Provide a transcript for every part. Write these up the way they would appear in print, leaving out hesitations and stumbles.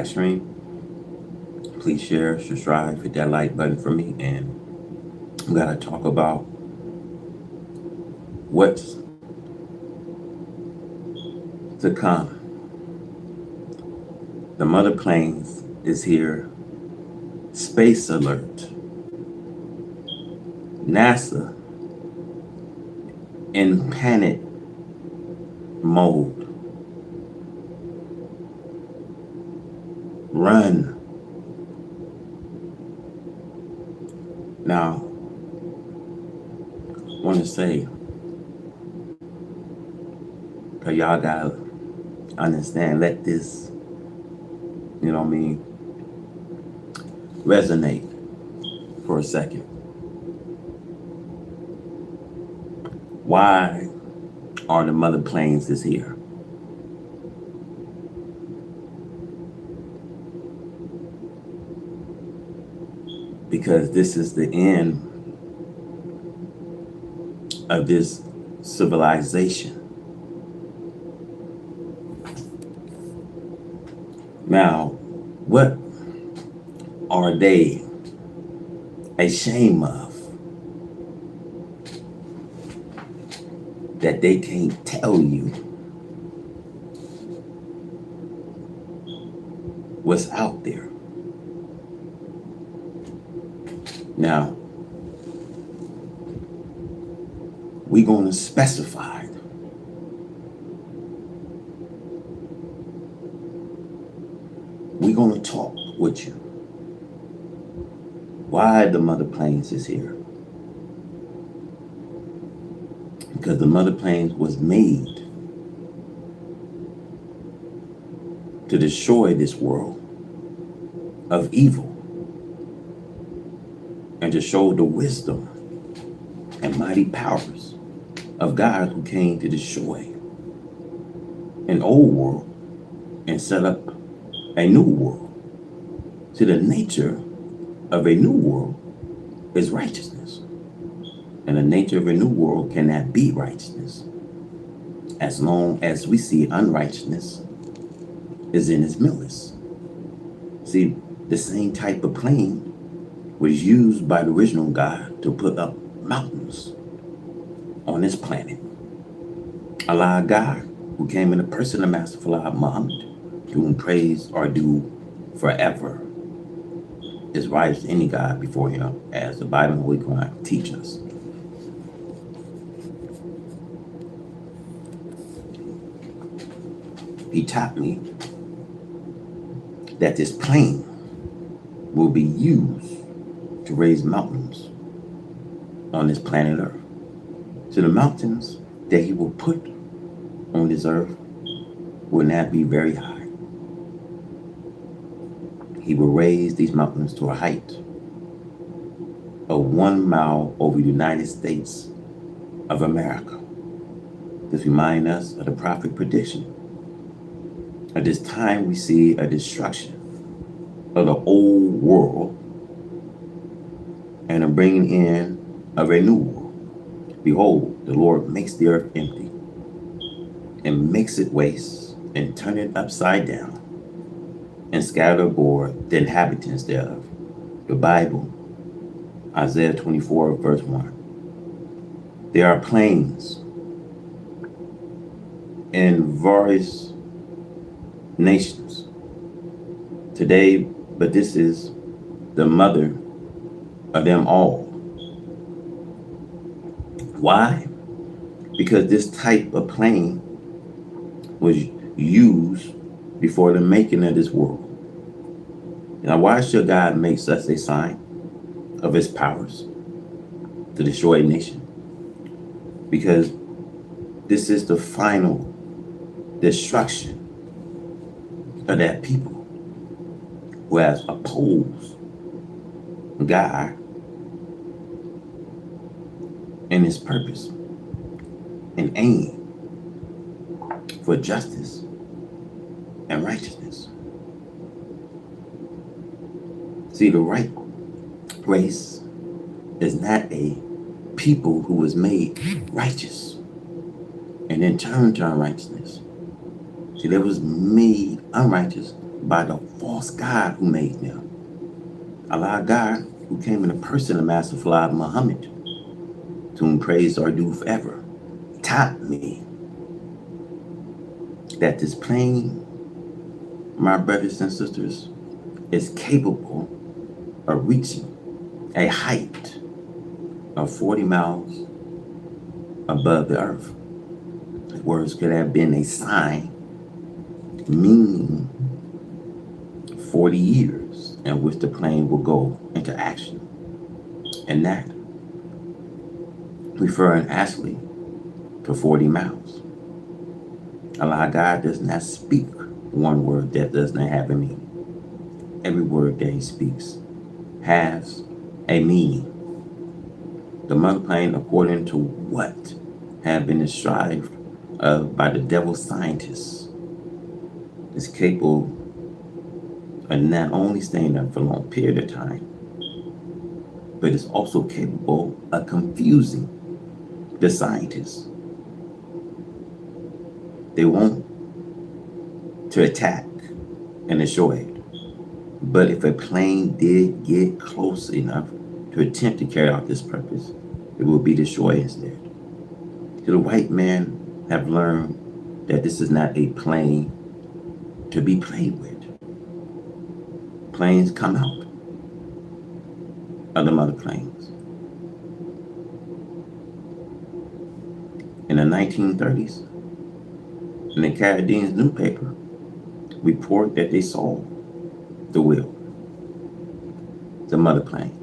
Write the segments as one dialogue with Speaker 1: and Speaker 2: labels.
Speaker 1: stream, please share, subscribe, hit that like button for me. And I'm going to talk about what's to come. The mother planes is here. Space alert. NASA in panic mode. Run. Now, I want to say, because y'all got to understand, let this, resonate for a second. Why are the mother planes is here? Because this is the end of this civilization. Now, what are they ashamed of that they can't tell you what's out there? Now, we're going to specify. We're going to talk with you. Why the mother planes is here? Because the mother planes was made to destroy this world of evil and to show the wisdom and mighty powers of God who came to destroy an old world and set up a new world. See, the nature of a new world is righteousness. And the nature of a new world cannot be righteousness as long as we see unrighteousness is in its midst. See, the same type of plane was used by the original God to put up mountains on this planet. Allah God, who came in the person of Master Fard Muhammad, to whom praise are due forever, is right as any God before him, as the Bible and Holy Quran teach us. He taught me that this plane will be used to raise mountains on this planet Earth. So the mountains that he will put on this earth will not be very high. He will raise these mountains to a height of 1 mile over the United States of America. This reminds us of the prophet prediction. At this time we see a destruction of the old world and a bringing in of a new world. Behold, the Lord makes the earth empty and makes it waste and turn it upside down and scatter abroad the inhabitants thereof. The Bible, Isaiah 24, verse 1. There are plains in various nations today, but this is the mother of them all. Why? Because this type of plane was used before the making of this world. Now, why should God make such a sign of his powers to destroy a nation? Because this is the final destruction of that people who has opposed God and his purpose and aim for justice and righteousness. See, the right race is not a people who was made righteous and then turned to unrighteousness. See, they was made unrighteous by the false God who made them. Allah God, who came in the person of Master Fard Muhammad, to whom praise are due forever, taught me that this plane, my brothers and sisters, is capable of reaching a height of 40 miles above the earth. The words could have been a sign meaning 40 years in which the plane will go into action. And that referring actually to 40 miles. Allah God does not speak one word that does not have a meaning. Every word that he speaks has a meaning. The mother plane, according to what have been described by the devil scientists, is capable of not only staying up for a long period of time, but is also capable of confusing the scientists. They want to attack and destroy it. But if a plane did get close enough to attempt to carry out this purpose, it will be destroyed instead. So the white men have learned that this is not a plane to be played with. Planes come out of the mother planes. In the 1930s, in the Canadian newspaper, report that they saw the wheel, the mother plane.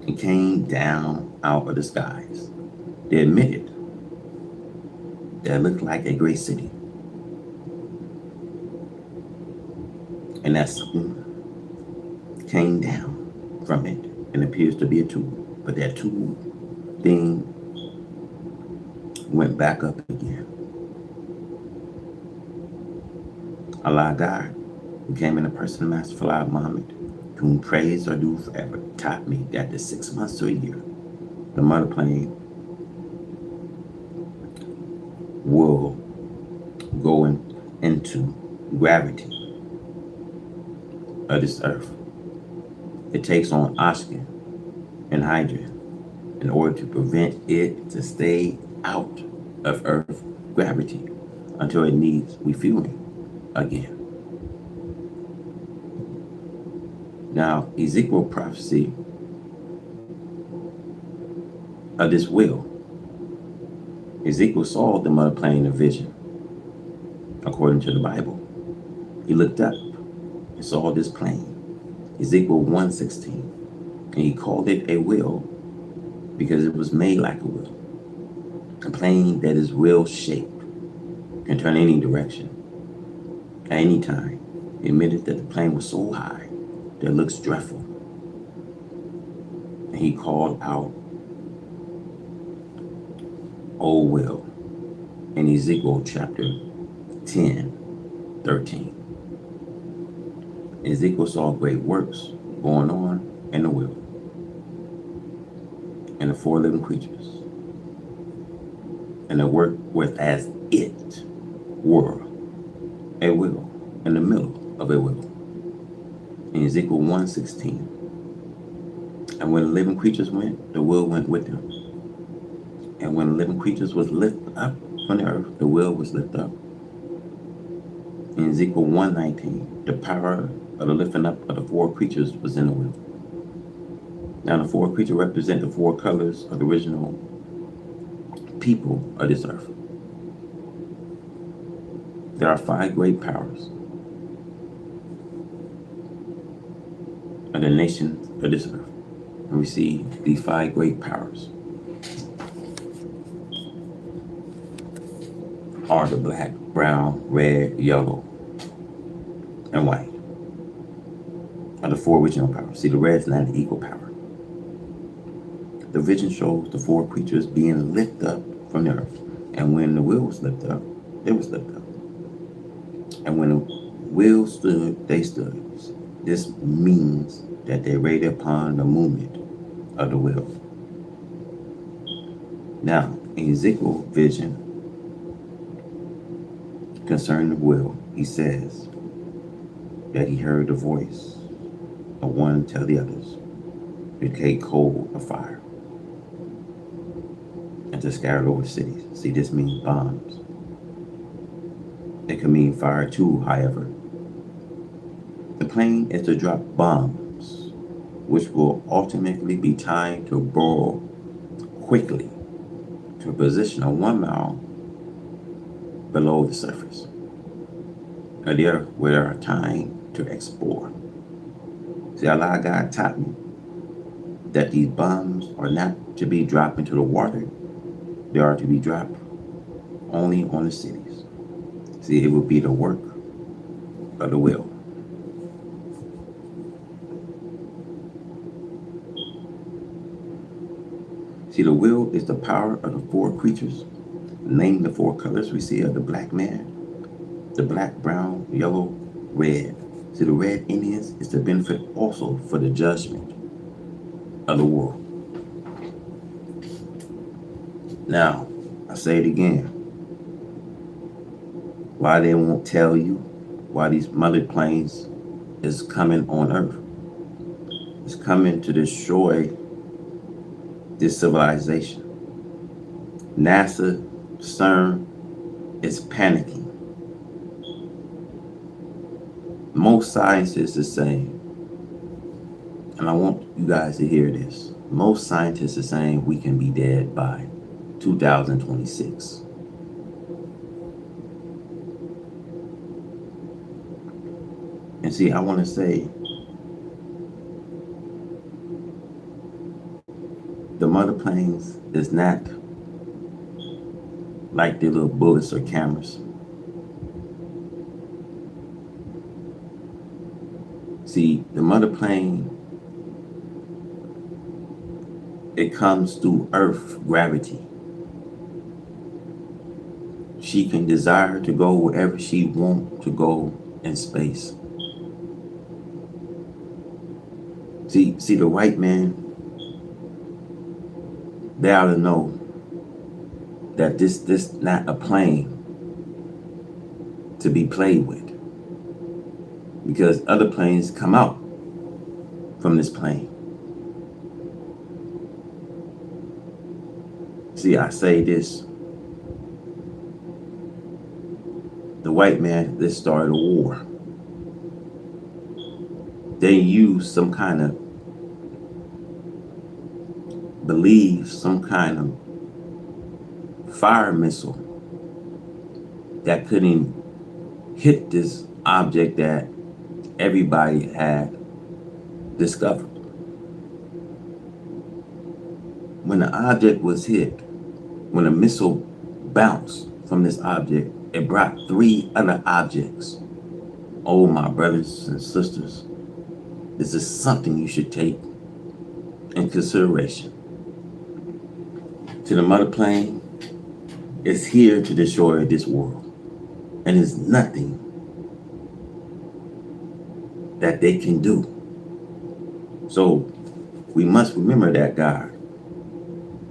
Speaker 1: It came down out of the skies. They admitted that it looked like a great city. And that something came down from it and appears to be a tube. But that tube thing went back up again. Allah God, who came in the person of Master Fard Muhammad, to whom praise are due forever, taught me that the 6 months to a year, the mother plane will go into gravity of this earth. It takes on oxygen and hydrogen in order to prevent it to stay out of Earth gravity until it needs refueling again. Now, Ezekiel prophecy of this will. Ezekiel saw the mother plane of vision, according to the Bible. He looked up and saw this plane, Ezekiel 1:16, and he called it a will because it was made like a will. A plane that is will shaped, can turn any direction, at any time. He admitted that the plane was so high that it looks dreadful. And he called out, "O will," in Ezekiel chapter 10:13. Ezekiel saw great works going on in the will, and the 4 living creatures. And the work was as it were a will in the middle of a will. In Ezekiel 1:16. And when the living creatures went, the will went with them. And when the living creatures was lifted up from the earth, the will was lifted up. In Ezekiel 1:19, the power of the lifting up of the 4 creatures was in the will. Now the 4 creatures represent the 4 colors of the original people of this earth. There are 5 great powers of the nations of this earth. And we see these 5 great powers are the black, brown, red, yellow, and white. Are the 4 original powers. See, the red is not an equal power. The vision shows the 4 creatures being lifted up from the earth. And when the will was lifted up, they was lifted up. And when the will stood, they stood. This means that they waited upon the movement of the will. Now, in Ezekiel vision concerning the will, he says, that he heard the voice of one tell the others to take coal of fire and to scatter it over cities. See, this means bombs. It can mean fire too, however. The plan is to drop bombs, which will ultimately be timed to burrow quickly to a position of 1 mile below the surface, or there where there are time to explore. See, Allah God taught me that these bombs are not to be dropped into the water. They are to be dropped only on the cities. See, it will be the work of the will. See, the will is the power of the four creatures. Name the four colors we see of the black man: the black, brown, yellow, red. See, the red Indians is the benefit also for the judgment of the world. Now, I say it again. Why they won't tell you why these mother planes is coming on Earth? It's coming to destroy this civilization. NASA, CERN is panicking. Most scientists are saying, and I want you guys to hear this, most scientists are saying we can be dead by 2026. And see, I want to say, the mother planes is not like the little bullets or cameras. See, the mother plane, it comes through Earth gravity. She can desire to go wherever she wants to go in space. See, the white man, they ought to know that this not a plane to be played with, because other planes come out from this plane. See, I say this. The white man, they started a war. They used some kind of some kind of fire missile that couldn't hit this object that everybody had discovered. When the object was hit, when a missile bounced from this object, it brought 3 other objects. Oh, my brothers and sisters, this is something you should take in consideration. To the mother plane is here to destroy this world, and there's nothing that they can do. So we must remember that God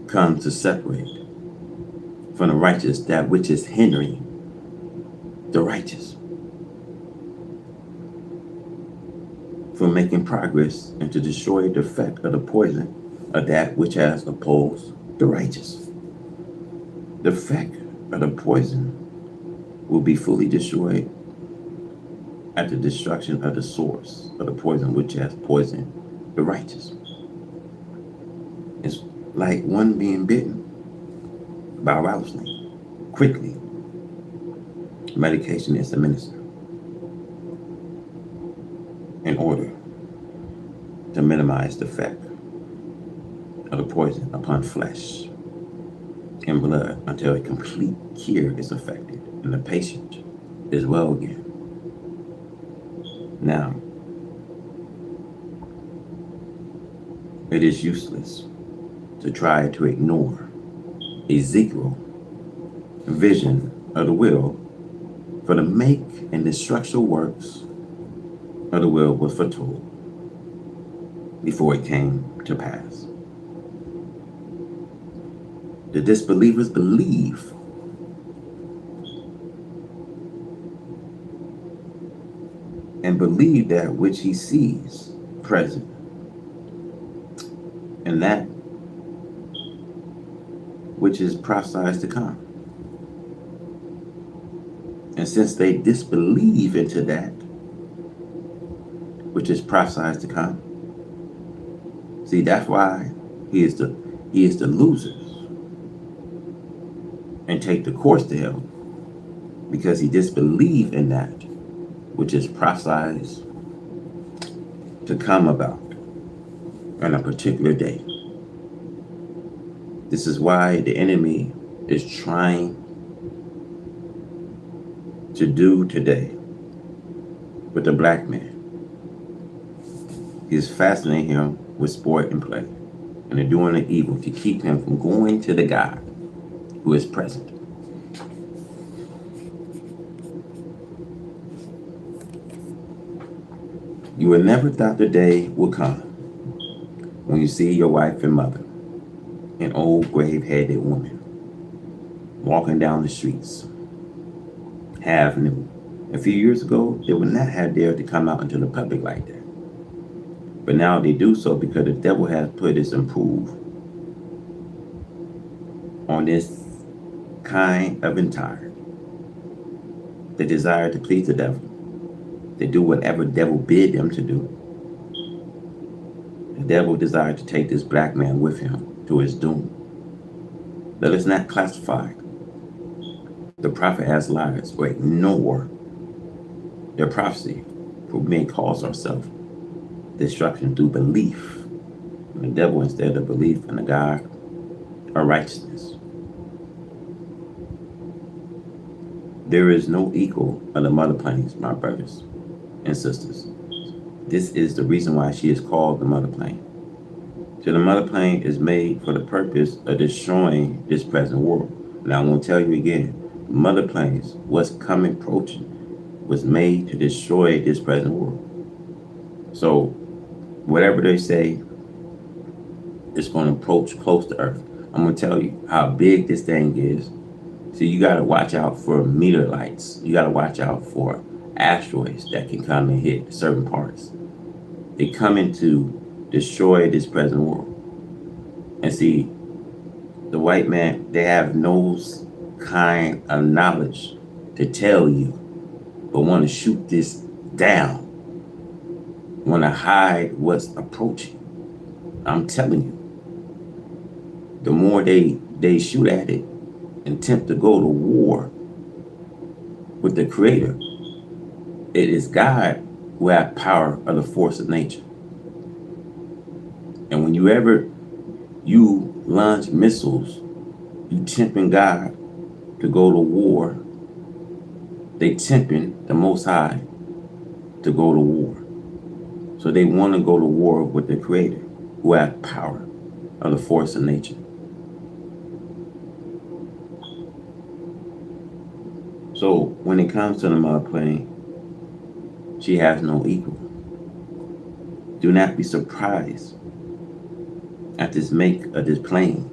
Speaker 1: comes to separate from the righteous that which is hindering the righteous from making progress, and to destroy the effect of the poison of that which has opposed the righteous. The effect of the poison will be fully destroyed at the destruction of the source of the poison which has poisoned the righteous. It's like one being bitten by a rattlesnake. Quickly, medication is administered in order to minimize the effect of the poison upon flesh and blood until a complete cure is effected and the patient is well again. Now, it is useless to try to ignore Ezekiel's vision of the will, for the make and destructive works of the will was foretold before it came to pass. The disbelievers believe and believe that which he sees present, and that which is prophesied to come. And since they disbelieve into that which is prophesied to come, see, that's why he is the losers and take the course to hell, because he disbelieved in that which is prophesied to come about on a particular day. This is why the enemy is trying to do today with the black man. He is fascinating him with sport and play, and they're doing the evil to keep him from going to the God who is present. You would never thought the day would come when you see your wife and mother, an old grave-headed woman, walking down the streets, half nude. A few years ago, they would not have dared to come out into the public like that. But now they do so because the devil has put his improve on this kind of entire. They desire to please the devil. They do whatever the devil bid them to do. The devil desired to take this black man with him to his doom. Let us not classify the prophet as liars or ignore their prophecy, for we may cause ourselves destruction through belief in the devil instead of belief in the God of righteousness. There is no equal of the mother plains, my brothers and sisters. This is the reason why she is called the mother plain. So the mother plain is made for the purpose of destroying this present world. Now I'm going to tell you again, mother plains, what's coming approaching, was made to destroy this present world. So whatever they say, it's going to approach close to Earth. I'm going to tell you how big this thing is. So you got to watch out for meteorites. You got to watch out for asteroids that can come and hit certain parts. They come in to destroy this present world. And see, the white man, they have no kind of knowledge to tell you, but want to shoot this down, want to hide what's approaching. I'm telling you, the more they shoot at it and attempt to go to war with the Creator, it is God who has power of the force of nature. And when you launch missiles, you tempting God to go to war, they tempting the Most High to go to war. So they want to go to war with the Creator who has power of the force of nature. So when it comes to the mother plain, she has no equal. Do not be surprised at this make of this plane,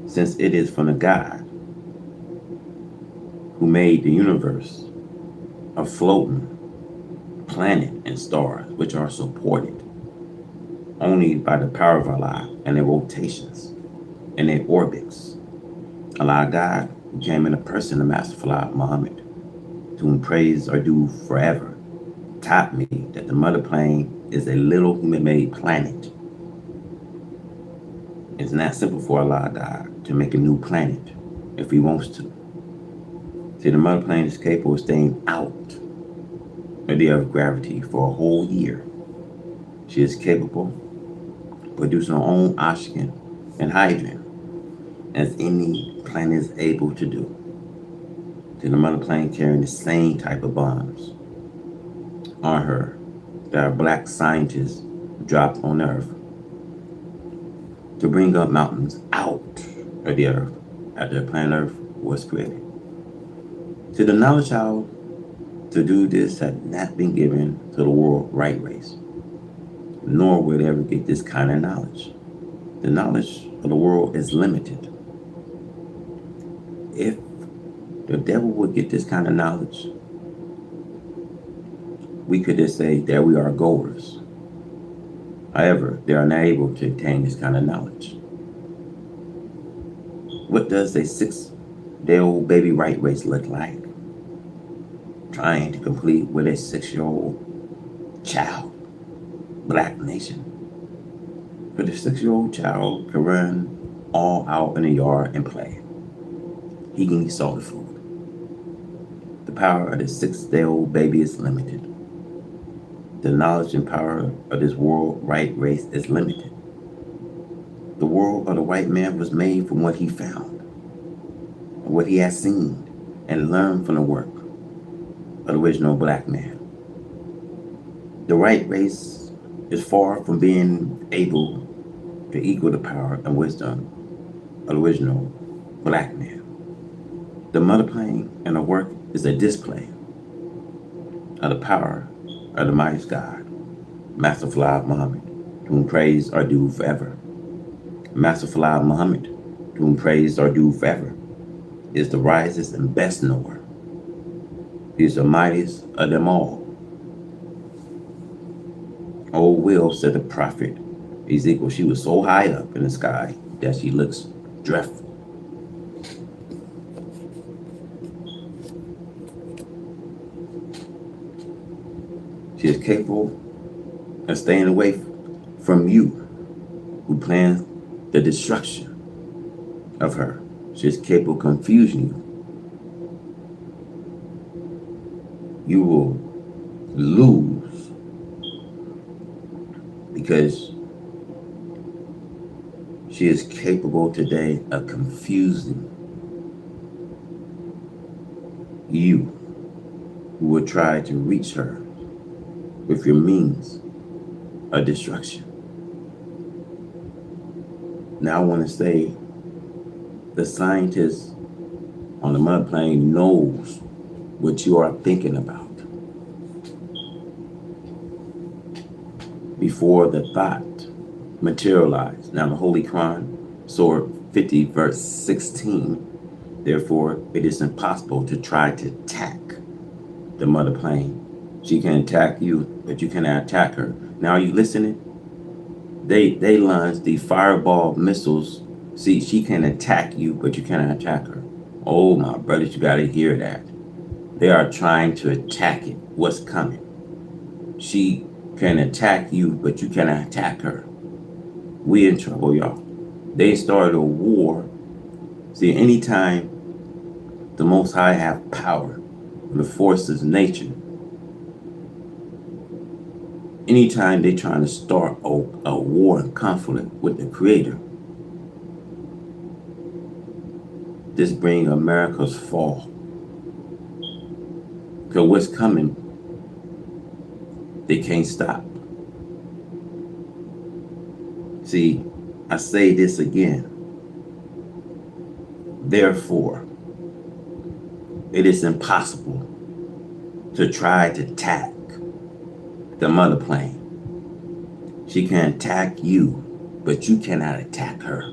Speaker 1: since it is from the God who made the universe a floating planet and stars, which are supported only by the power of Allah and their rotations and their orbits. Allah God, who came in a person, the Master Fala Muhammad, to whom praise are due forever, taught me that the mother plane is a little human-made planet. It's not simple for Allah God to make a new planet if he wants to. See, the mother plane is capable of staying out of the Earth's gravity for a whole year. She is capable of producing her own oxygen and hydrogen, as any planet is able to do. See, the mother plane carrying the same type of bombs on her that our black scientists dropped on Earth to bring up mountains out of the Earth after the planet Earth was created. See, the knowledge how to do this had not been given to the world right race, nor would ever get this kind of knowledge. The knowledge of the world is limited. If the devil would get this kind of knowledge, we could just say that we are goers. However, they are not able to attain this kind of knowledge. What does a 6-day old baby right race look like? Trying to complete with a 6-year-old child, black nation. But a 6-year-old child can run all out in the yard and play. He can eat solid food. The power of the 6-day-old baby is limited. The knowledge and power of this world right race is limited. The world of the white man was made from what he found, and what he has seen and learned from the work of the original black man. The right race is far from being able to equal the power and wisdom of the original black man. The mother plane and the work is a display of the power of the mighty God, Master Fard Muhammad, to whom praise are due forever. Master Fard Muhammad, to whom praise are due forever, is the wisest and best knower. He is the mightiest of them all. Old Will, said the prophet Ezekiel, she was so high up in the sky that she looks dreadful. She is capable of staying away from you who plans the destruction of her. She is capable of confusing you. You will lose because she is capable today of confusing you who will try to reach her with your means of destruction. Now I want to say the scientist on the mud plane knows what you are thinking about before the thought materialized. Now the Holy Quran, Surah 50, verse 16, therefore it is impossible to try to attack the mother plane. She can attack you, but you cannot attack her. Now are you listening? They launch the fireball missiles. See, she can attack you, but you cannot attack her. Oh my brothers, you gotta hear that. They are trying to attack it. What's coming? She can attack you, but you cannot attack her. We in trouble, y'all. They started a war. See, anytime the Most High have power, the forces of nature, anytime they trying to start a war and conflict with the Creator, this bring America's fall. Because what's coming, they can't stop. See, I say this again. Therefore, it is impossible to try to attack the mother plane. She can attack you, but you cannot attack her.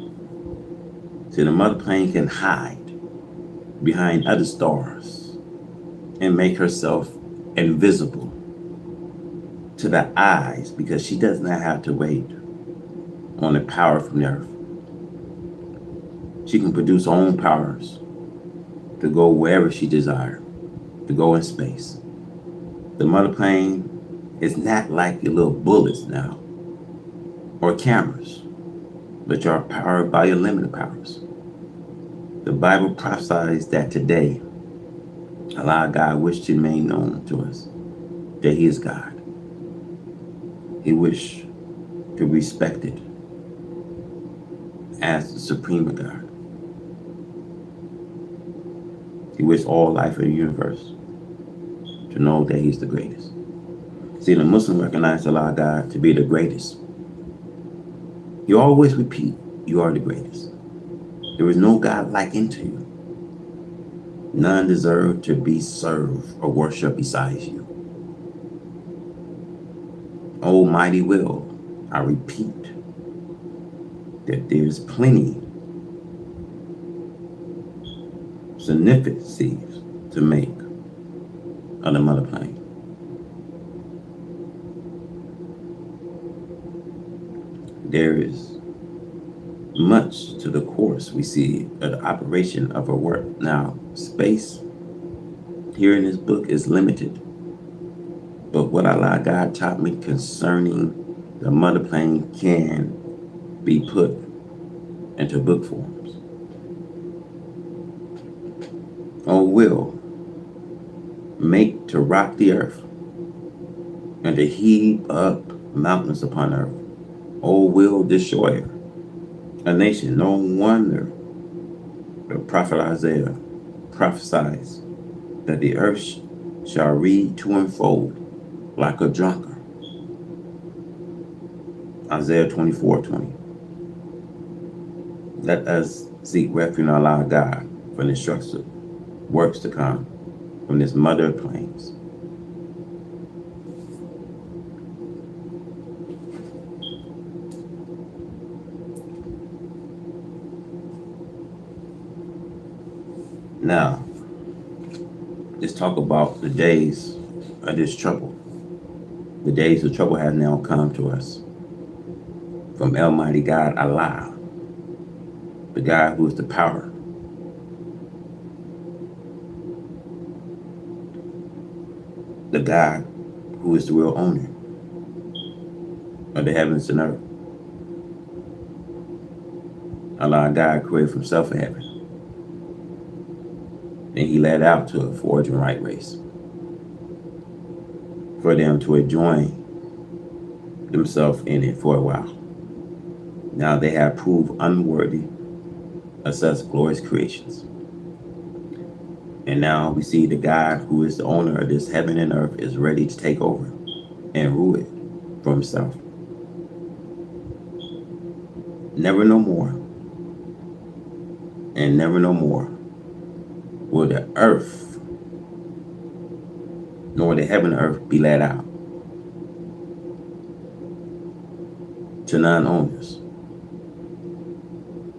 Speaker 1: See, the mother plane can hide behind other stars and make herself invisible to the eyes because she does not have to wait on the power from the earth. She can produce her own powers to go wherever she desires, to go in space. The mother plane is not like your little bullets now or cameras, but you are powered by your limited powers. The Bible prophesies that today, Allah God wished to make known to us that He is God. He wished to be respected as the supreme God. He wished all life in the universe to know that He's the greatest. See, the Muslim recognize Allah God to be the greatest. You always repeat, you are the greatest. There is no God like unto you. None deserve to be served or worshipped besides you. Almighty will, I repeat, that there is plenty significancies to make on the mother plane. there is much to the course we see of the operation of her work. Now, space here in this book is limited, but what Allah God taught me concerning the mother plane can be put into book forms. O will make to rock the earth and to heave up mountains upon earth. O will destroy a nation. No wonder the prophet Isaiah prophesies that the earth shall read to and fro like a drunkard. Isaiah 24:20. Let us seek refuge in Allah God from the destructive works to come from this mother of plains. Now, let's talk about the days of this trouble. The days of trouble has now come to us from Almighty God Allah, the God who is the power. The God who is the real owner of the heavens and earth. Allah God created from self heaven. Then he led out to a forge and right race for them to enjoy themselves in it for a while. Now they have proved unworthy of such glorious creations. And now we see the God who is the owner of this heaven and earth is ready to take over and rule it for himself. Never no more and never no more will the earth nor the heaven and earth be let out to non-owners.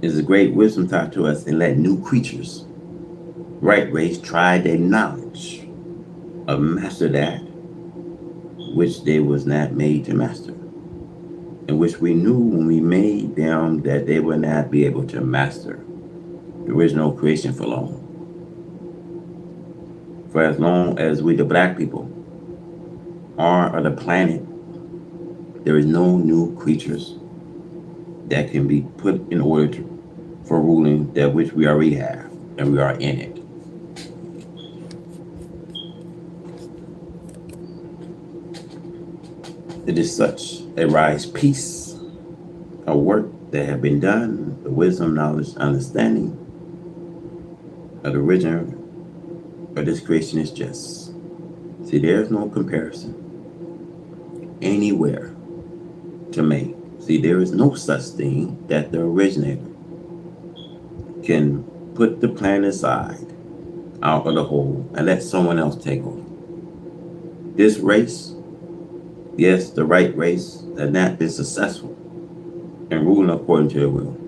Speaker 1: It is a great wisdom taught to us, and let new creatures, right race, try their knowledge of master that which they was not made to master, and which we knew when we made them that they would not be able to master the original creation for long. For as long as we, the black people, are on the planet, there is no new creatures that can be put in order for ruling that which we already have, and we are in it. It is such a rise peace, a work that have been done, the wisdom, knowledge, understanding of the original of this creation is just. See, there's no comparison anywhere to make. See, there is no such thing that the originator can put the planet aside out of the whole and let someone else take over. This race, yes, the right race, has not been successful in ruling according to their will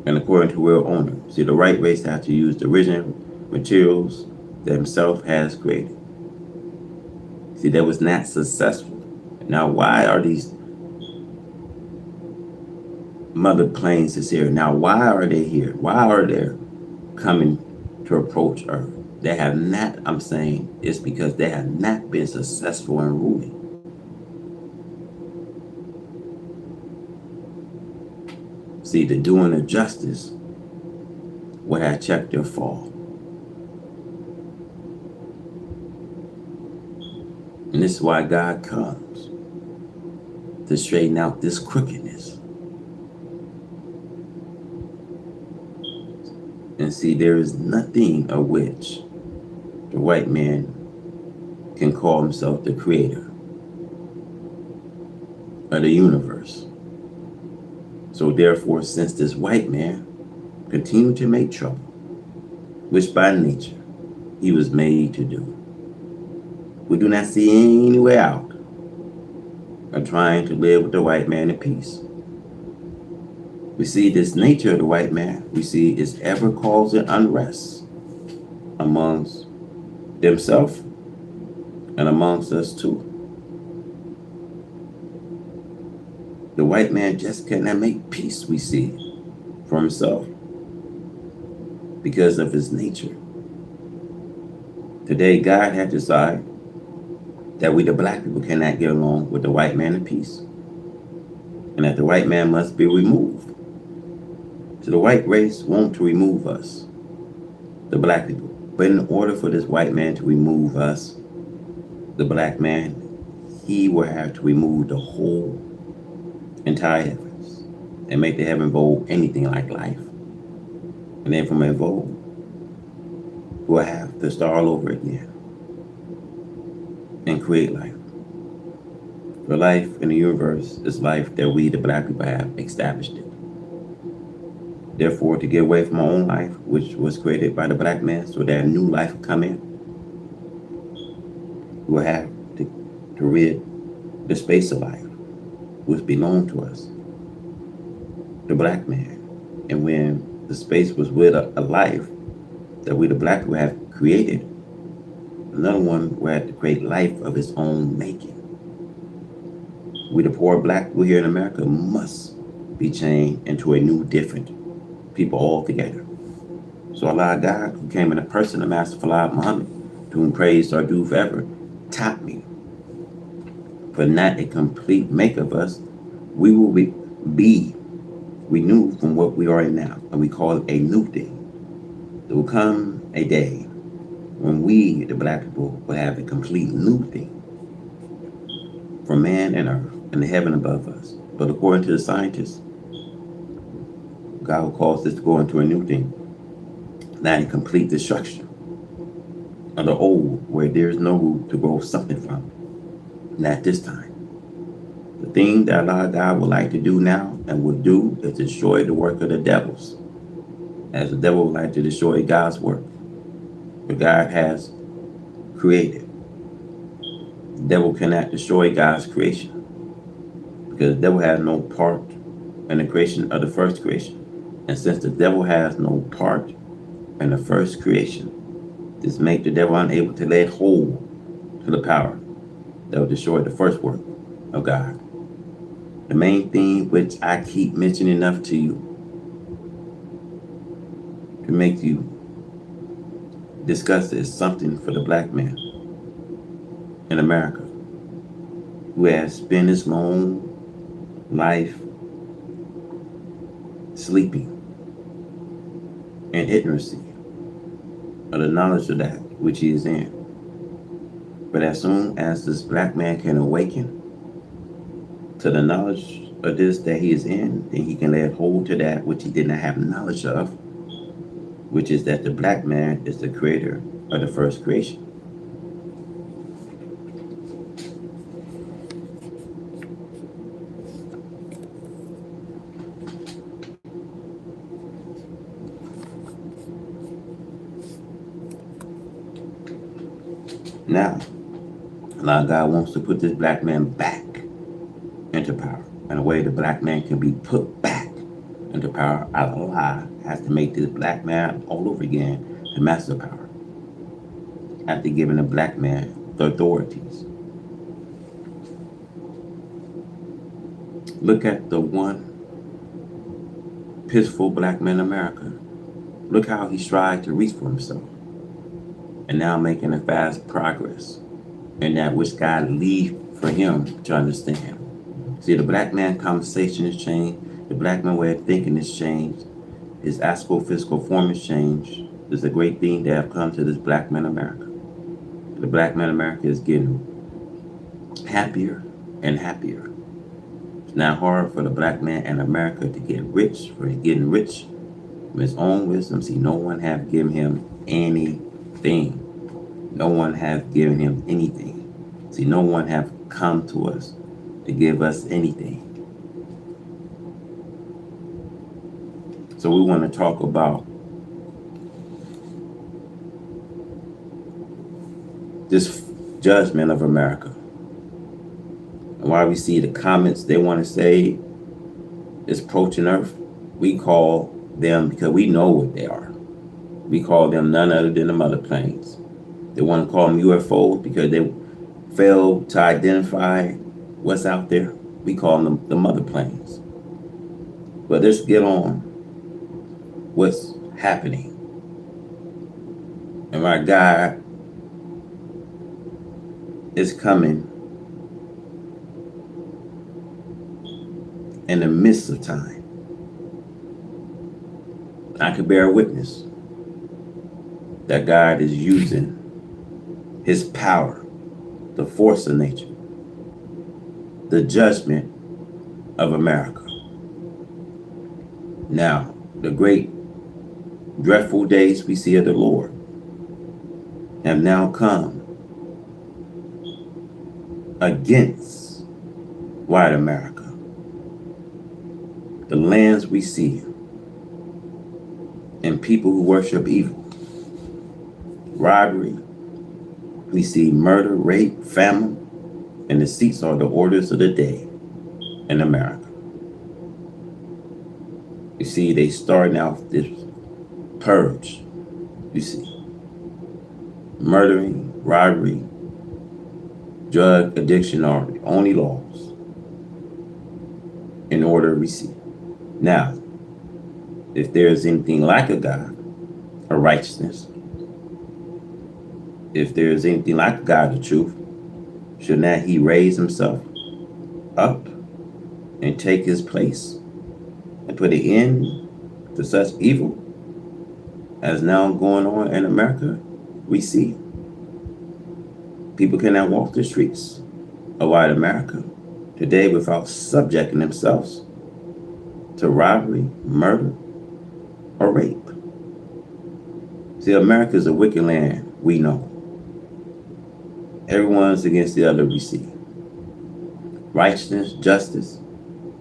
Speaker 1: and according to will owner. See, the right race has to use the original materials that himself has created. See, that was not successful. Now, why are these mother planes is here? Now, why are they here? Why are they coming to approach Earth? They have not, I'm saying, it's because they have not been successful in ruling. See, the doing of justice would have checked their fall. And this is why God comes, to straighten out this crookedness. And see, there is nothing of which the white man can call himself the creator of the universe. So therefore, since this white man continued to make trouble, which by nature he was made to do, we do not see any way out of trying to live with the white man in peace. We see this nature of the white man, we see is ever causing unrest amongst themselves and amongst us too. The white man just cannot make peace, we see, for himself because of his nature. Today, God has decided that we, the black people, cannot get along with the white man in peace, and that the white man must be removed. So the white race wants to remove us, the black people. But in order for this white man to remove us, the black man, he will have to remove the whole entire heavens and make the heaven void anything like life. And then from a void, we'll have to start all over again and create life. For life in the universe is life that we, the black people, have established it. Therefore, to get away from our own life, which was created by the black man, so that a new life will come in, we'll have to rid the space of life, which belonged to us, the black man. And when the space was with a life that we, the black people, have created, another one will have to create life of its own making. We, the poor black people here in America, must be changed into a new, different people altogether. So Allah God, who came in the person of Master Fard Muhammad, to whom praise are due forever, taught me, for not a complete make of us, we will be renewed from what we are in now, and we call it a new thing. There will come a day when we, the black people, will have a complete new thing from man and earth and the heaven above us. But according to the scientists, God will cause this to go into a new thing, not a complete destruction of the old, where there is no root to grow something from. Not this time. The thing that Allah God would like to do now and will do is destroy the work of the devils, as the devil would like to destroy God's work, what God has created. The devil cannot destroy God's creation, because the devil has no part in the creation of the first creation. And since the devil has no part in the first creation, this makes the devil unable to lay hold to the power that will destroy the first work of God. The main thing which I keep mentioning enough to you to make you discuss is something for the black man in America, who has spent his long life sleeping in ignorance of the knowledge of that which he is in. But as soon as this black man can awaken to the knowledge of this that he is in, then he can lay hold to that which he did not have knowledge of, which is that the black man is the creator of the first creation. Now, Allah God wants to put this black man back into power. And the way the black man can be put back into power, Allah has to make this black man all over again the master power, after giving the black man the authorities. Look at the one peaceful black man in America. Look how he strived to reach for himself, and now making a fast progress in that which God leaves for him to understand. See, the black man conversation has changed. The black man way of thinking has changed. His astrophysical form has changed. There's a great thing that have come to this black man America. The black man America is getting happier and happier. It's now hard for the black man in America to get rich, for he's getting rich from his own wisdom. See, no one have given him anything. No one have given him anything. See, no one have come to us to give us anything. So we want to talk about this judgment of America. And why we see the comments they want to say is approaching Earth, we call them, because we know what they are, we call them none other than the mother planes. They want to call them UFOs because they fail to identify what's out there. We call them the mother planes. But let's get on what's happening. And my God is coming in the midst of time. I can bear witness that God is using his power, the force of nature, the judgment of America. Now, the great dreadful days we see of the Lord have now come against white America. The lands we see and people who worship evil, robbery, we see murder, rape, famine, and deceits are the orders of the day in America. You see, they starting out this purge. You see, murdering, robbery, drug addiction are the only laws in order to receive. Now, if there's anything like a God, a righteousness, if there's anything like a God of truth, should not he raise himself up and take his place and put an end to such evil as now going on in America? We see people cannot walk the streets of white America today without subjecting themselves to robbery, murder, or rape. See, America is a wicked land, we know. Everyone's against the other, we see. Righteousness, justice,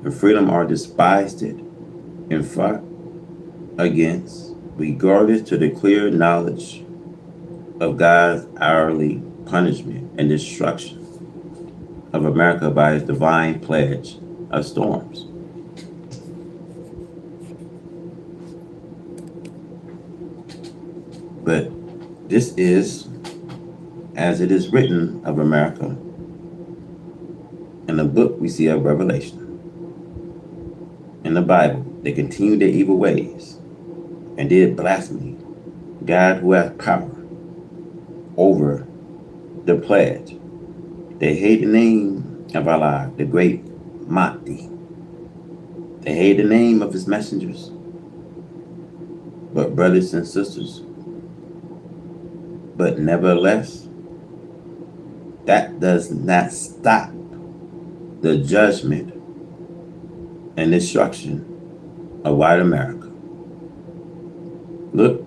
Speaker 1: and freedom are despised and fought against, regardless to the clear knowledge of God's hourly punishment and destruction of America by his divine pledge of storms. But this is as it is written of America in the book we see of Revelation. In the Bible, they continued their evil ways and did blasphemy. God who has power over the pledge. They hate the name of Allah, the great Mahdi. They hate the name of his messengers. But brothers and sisters, but nevertheless, that does not stop the judgment and destruction of white America. Look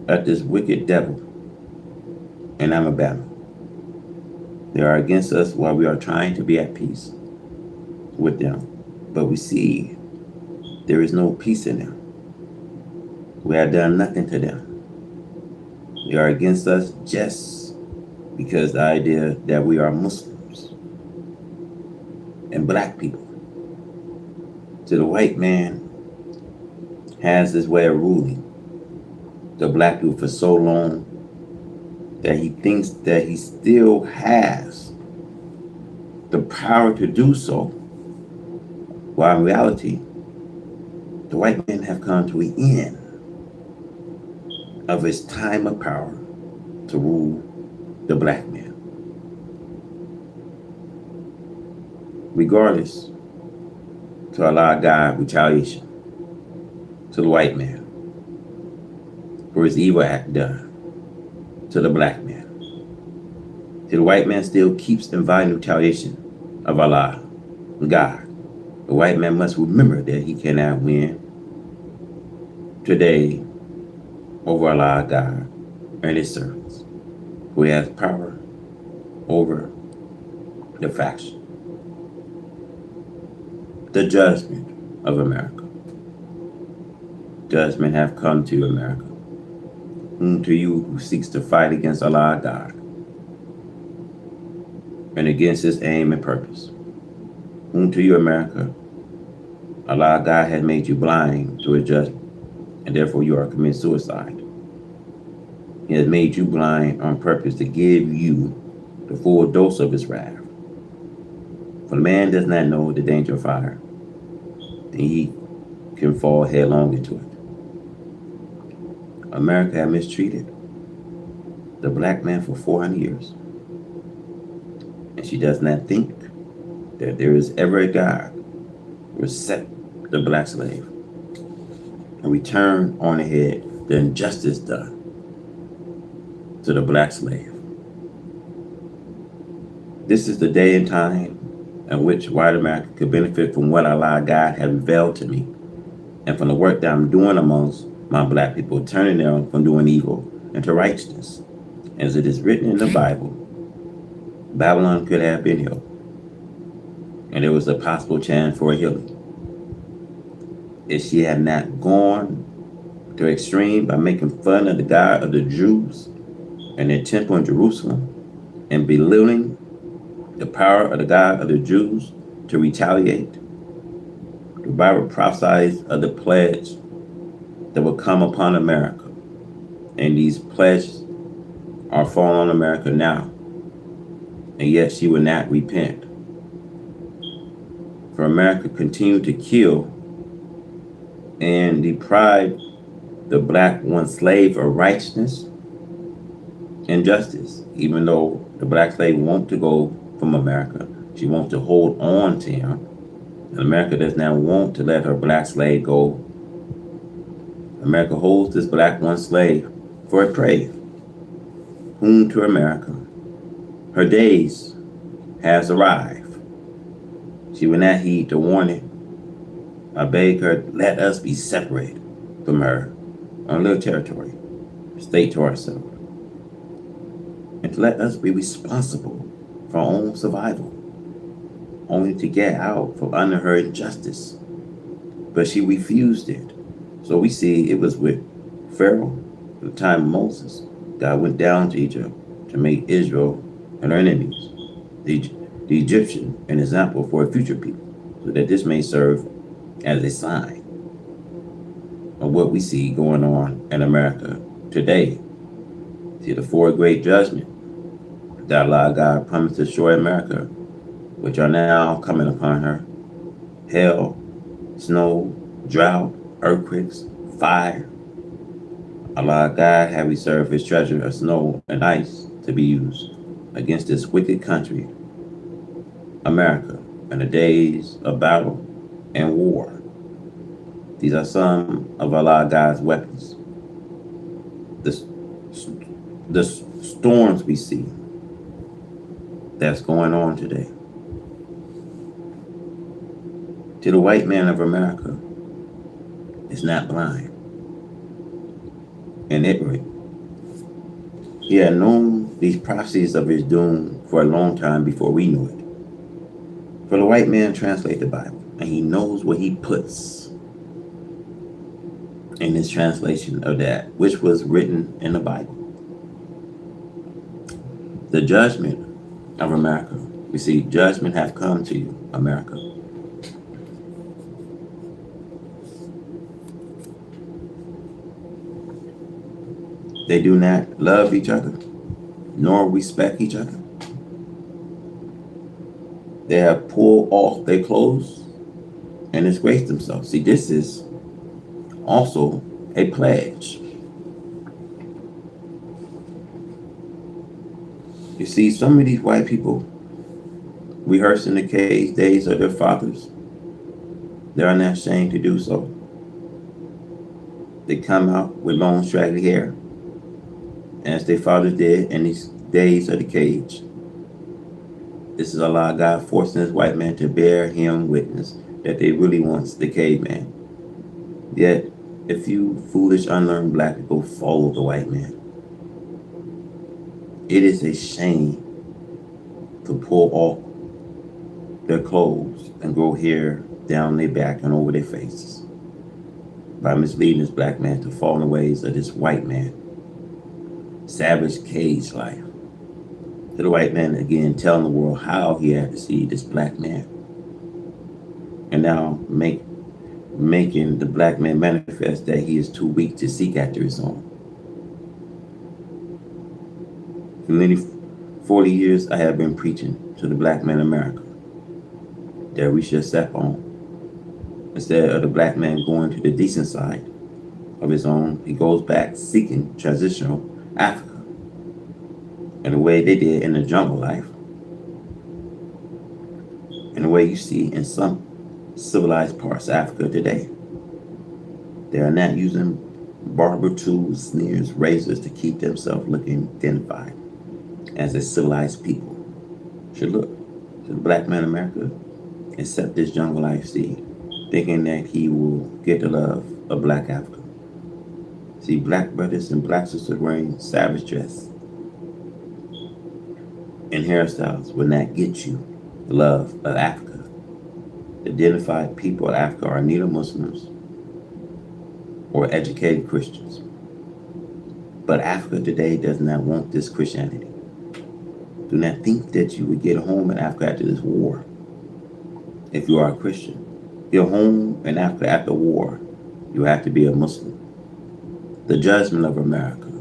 Speaker 1: at this wicked devil in Alabama. They are against us while we are trying to be at peace with them. But we see there is no peace in them. We have done nothing to them. They are against us just because the idea that we are Muslims and black people. So the white man has this way of ruling the black people for so long that he thinks that he still has the power to do so, while in reality, the white men have come to an end of his time of power to rule the black man. Regardless, to allow God retaliation to the white man for his evil act done to the black man. See, the white man still keeps inviting retaliation of Allah, God. The white man must remember that he cannot win today over Allah, God, and his servants, who has power over the faction. The judgment of America. Judgment have come to America. Whom to you who seeks to fight against Allah, God, and against his aim and purpose. Whom to you, America, Allah, God, has made you blind to his judgment, and therefore you are committing suicide. He has made you blind on purpose to give you the full dose of his wrath. For the man does not know the danger of fire, and he can fall headlong into it. America has mistreated the black man for 400 years, and she does not think that there is ever a God who will set the black slave and return on the head the injustice done to the black slave. This is the day and time in which white America could benefit from what Allah God has revealed to me and from the work that I'm doing amongst my black people, turning them from doing evil into righteousness. As it is written in the Bible, Babylon could have been healed, and there was a possible chance for a healing if she had not gone to extreme by making fun of the God of the Jews and their temple in Jerusalem and belittling the power of the God of the Jews to retaliate. The Bible prophesies of the pledge that will come upon America, and these pledges are falling on America now, and yet she will not repent. For America continue to kill and deprive the black one slave of righteousness and justice, even though the black slave wants to go from America. She wants to hold on to him, and America does not want to let her black slave go. America holds this black one slave for a prey, whom to America her days has arrived. She will not heed the warning. I beg her, let us be separated from her on a little territory, state to ourselves, and to let us be responsible for our own survival, only to get out from under her injustice. But she refused it. So we see it was with Pharaoh at the time of Moses. God went down to Egypt to make Israel and her enemies, the Egyptian, an example for a future people, so that this may serve as a sign of what we see going on in America today. See, the four great judgments that Allah God promised to destroy America, which are now coming upon her: hail, snow, drought, earthquakes, fire. Allah God have reserved his treasure of snow and ice to be used against this wicked country, America, in the days of battle and war. These are some of Allah God's weapons. The storms we see that's going on today. To the white man of America is not blind and ignorant. He had known these prophecies of his doom for a long time before we knew it. For the white man translates the Bible, and he knows what he puts in his translation of that which was written in the Bible. The judgment of America. We see judgment have come to you, America. They do not love each other, nor respect each other. They have pulled off their clothes and disgraced themselves. See, this is also a pledge. You see, some of these white people rehearsing the cage days of their fathers, they are not ashamed to do so. They come out with long straggly hair, as their fathers did in these days of the cage. This is Allah God forcing this white man to bear him witness that they really want the caveman. Yet, if you foolish, unlearned black people follow the white man, it is a shame to pull off their clothes and grow hair down their back and over their faces by misleading this black man to fall in the ways of this white man. Savage cage life. To the white man again telling the world how he had to see this black man. And now making the black man manifest that he is too weak to seek after his own. For nearly 40 years I have been preaching to the black man in America that we should step on. Instead of the black man going to the decent side of his own, he goes back seeking transitional Africa in the way they did in the jungle life, in the way you see in some civilized parts of Africa today. They are not using barber tools, sneers, razors to keep themselves looking dignified as a civilized people should look. So the black man in America accept this jungle life seed, thinking that he will get the love of black Africa. See, black brothers and black sisters wearing savage dress and hairstyles will not get you the love of Africa. The identified people of Africa are neither Muslims or educated Christians. But Africa today does not want this Christianity. Do not think that you would get home in Africa after this war if you are a Christian. Your home in Africa after war, you have to be a Muslim. The judgment of America,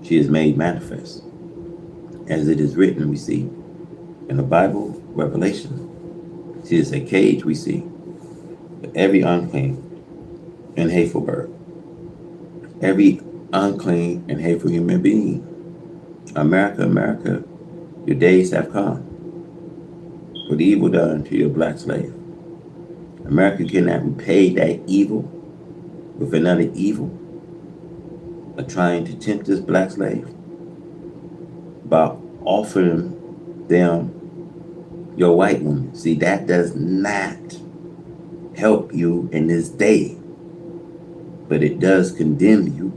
Speaker 1: she is made manifest. As it is written, we see in the Bible, Revelation, she is a cage we see for every unclean and hateful bird, every unclean and hateful human being. America, America, your days have come for the evil done to your black slave. America cannot repay that evil with another evil of trying to tempt this black slave by offering them your white woman. See, that does not help you in this day, but it does condemn you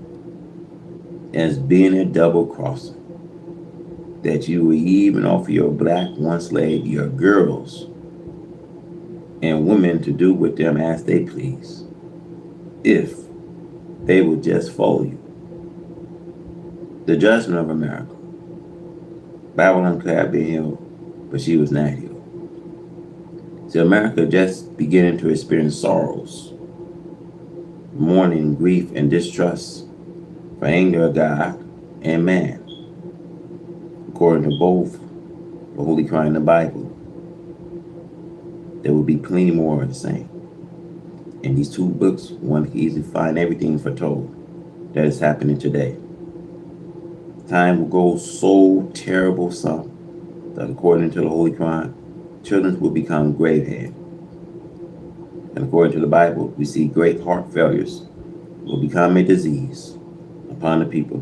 Speaker 1: as being a double crosser. That you will even offer your black one slave, your girls and women, to do with them as they please, if they will just follow you. The judgment of America. Babylon could have been healed, but she was not healed. See, America just beginning to experience sorrows, mourning, grief, and distrust for anger of God and man. According to both the Holy Quran and the Bible, there will be plenty more of the same. In these two books, one can easily find everything foretold that is happening today. Time will go so terrible some that according to the Holy Quran, children will become gray-haired. And according to the Bible, we see great heart failures will become a disease upon the people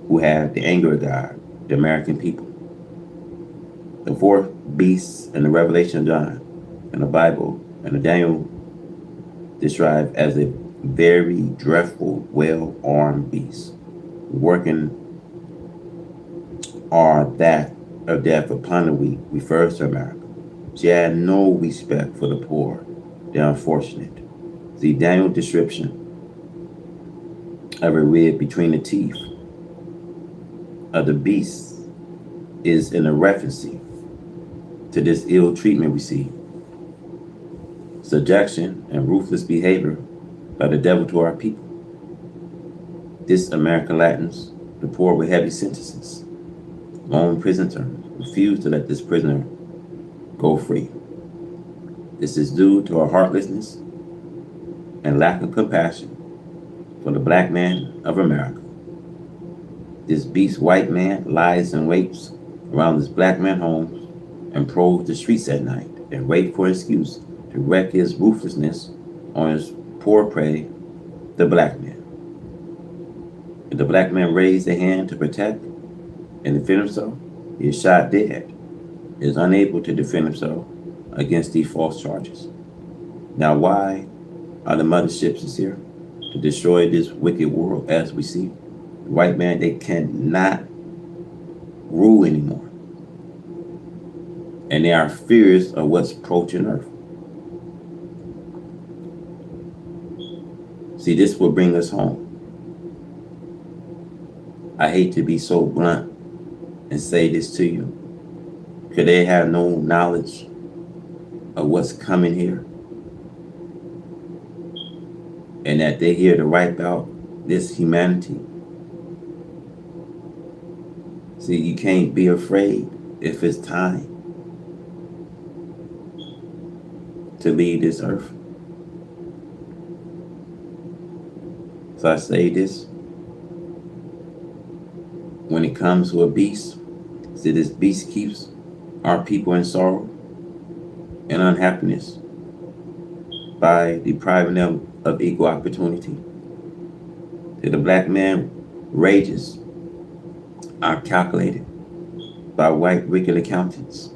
Speaker 1: who have the anger of God, the American people. The fourth beast in the Revelation of John in the Bible and the Daniel described as a very dreadful, well-armed beast, working are that of death upon the weak, refers to America. She had no respect for the poor, the unfortunate. The Daniel description of a rib between the teeth of the beast is in a reference to this ill treatment we see. Subjection and ruthless behavior by the devil to our people. This American Latins, the poor with heavy sentences, long prison terms, refuse to let this prisoner go free. This is due to our heartlessness and lack of compassion for the black man of America. This beast white man lies and waits around this black man's homes and prowls the streets at night and waits for an excuse to wreak his ruthlessness on his poor prey, the black man. If the black man raised a hand to protect and defend himself, he is shot dead. He is unable to defend himself against these false charges. Now, why are the motherships here? To destroy this wicked world as we see. The white man, they cannot rule anymore. And they are fears of what's approaching earth. See, this will bring us home. I hate to be so blunt and say this to you, because they have no knowledge of what's coming here, and that they're here to wipe out this humanity. See, you can't be afraid if it's time. to leave this earth. So I say this, when it comes to a beast, see, this beast keeps our people in sorrow and unhappiness by depriving them of equal opportunity. See, the black man wages are calculated by white wicked accountants,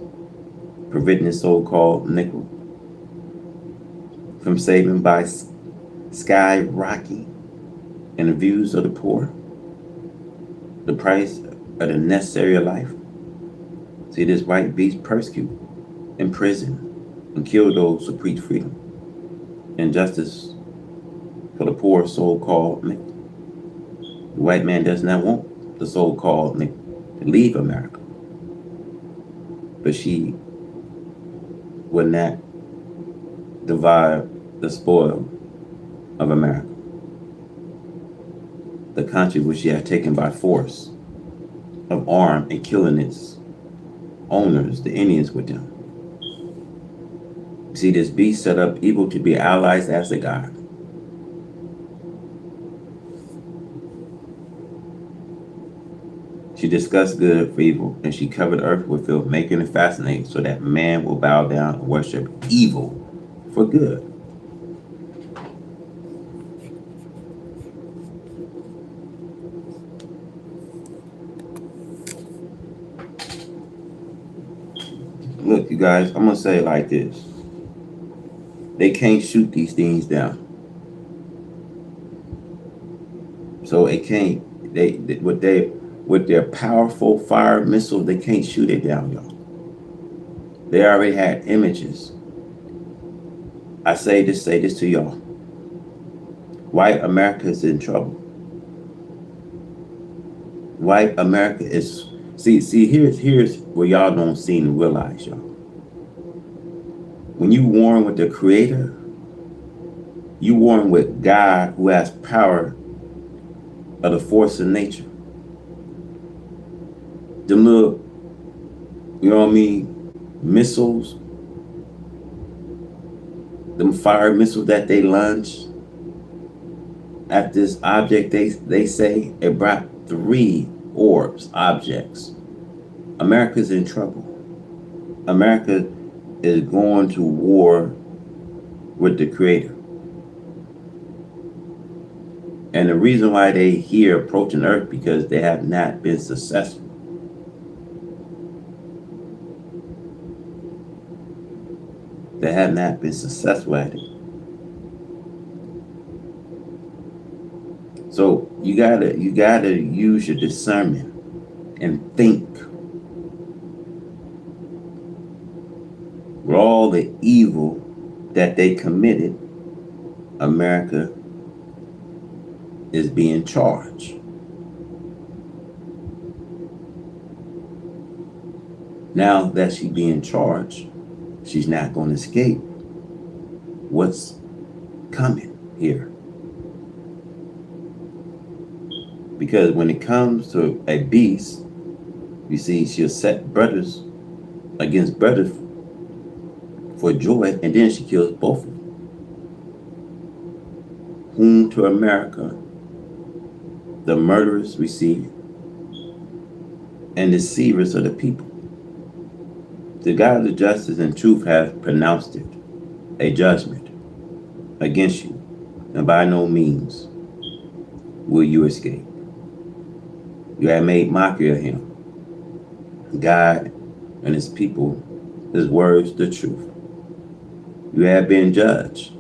Speaker 1: preventing the so-called nickel from saving by skyrocketing in the views of the poor, the price of the necessary of life. See, this white beast persecute, imprison, and kill those who preach freedom and justice for the poor so-called nickel. The white man does not want the so-called nickel to leave America, but she will not divide the spoil of America, the country which she has taken by force of arm and killing its owners, the Indians, with them. See, this beast set up evil to be allies as a god. She discussed good for evil, and she covered earth with filth, making it fascinating so that man will bow down and worship evil for good. Look, you guys, I'm gonna say it like this. They can't shoot these things down. So it can't, with their powerful fire missile, they can't shoot it down, y'all. They already had images. I say this to y'all. White America is in trouble. White America is, here's where y'all don't seem to realize, y'all. When you warn with the Creator, you warn with God, who has power of the force of nature. Them little, you know what I mean, missiles, them fire missiles that they launch at this object, they say it brought 3 orbs, objects. America's in trouble. America is going to war with the Creator. And the reason why they here approaching Earth, because they have not been successful. They have not been successful at it. So you gotta use your discernment and think. With all the evil that they committed, America is being charged. Now that she's being charged, she's not going to escape what's coming here. Because when it comes to a beast, you see, she'll set brothers against brothers for joy, and then she kills both of them. Whom to America the murderers receive and deceivers of the people. The God of justice and truth has pronounced it a judgment against you, and by no means will you escape. You have made mockery of him, God and his people, his words, the truth. You have been judged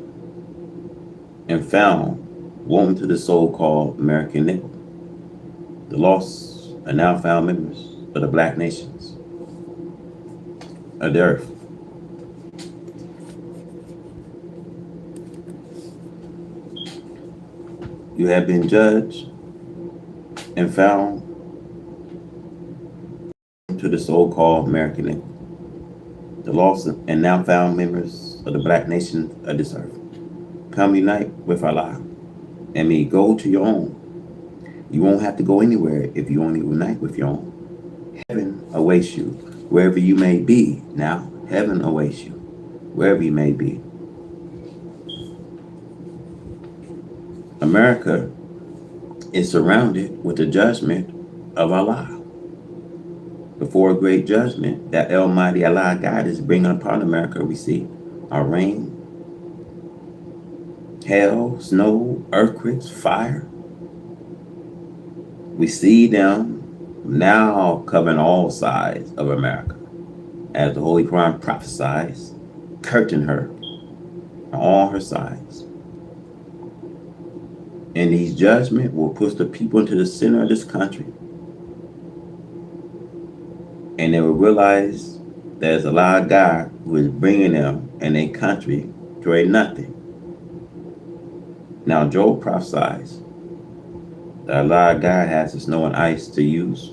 Speaker 1: and found woven to the so-called American nickel. The lost are now found members of the black nations of the earth. You have been judged and found to the so-called American nickel. The lost and now found members of the black nation of this earth. Come unite with Allah. I mean, go to your own. You won't have to go anywhere if you only unite with your own. Heaven awaits you wherever you may be. Now, heaven awaits you wherever he may be. America is surrounded with the judgment of Allah. Before a great judgment that Almighty Allah God is bringing upon America, we see our rain, hail, snow, earthquakes, fire. We see them now covering all sides of America, as the Holy Quran prophesies, curtain her on all her sides. And these judgment will push the people into the center of this country. And they will realize there's a lot of God who is bringing them and a country to a nothing. Now Job prophesies that a lot of God has the snow and ice to use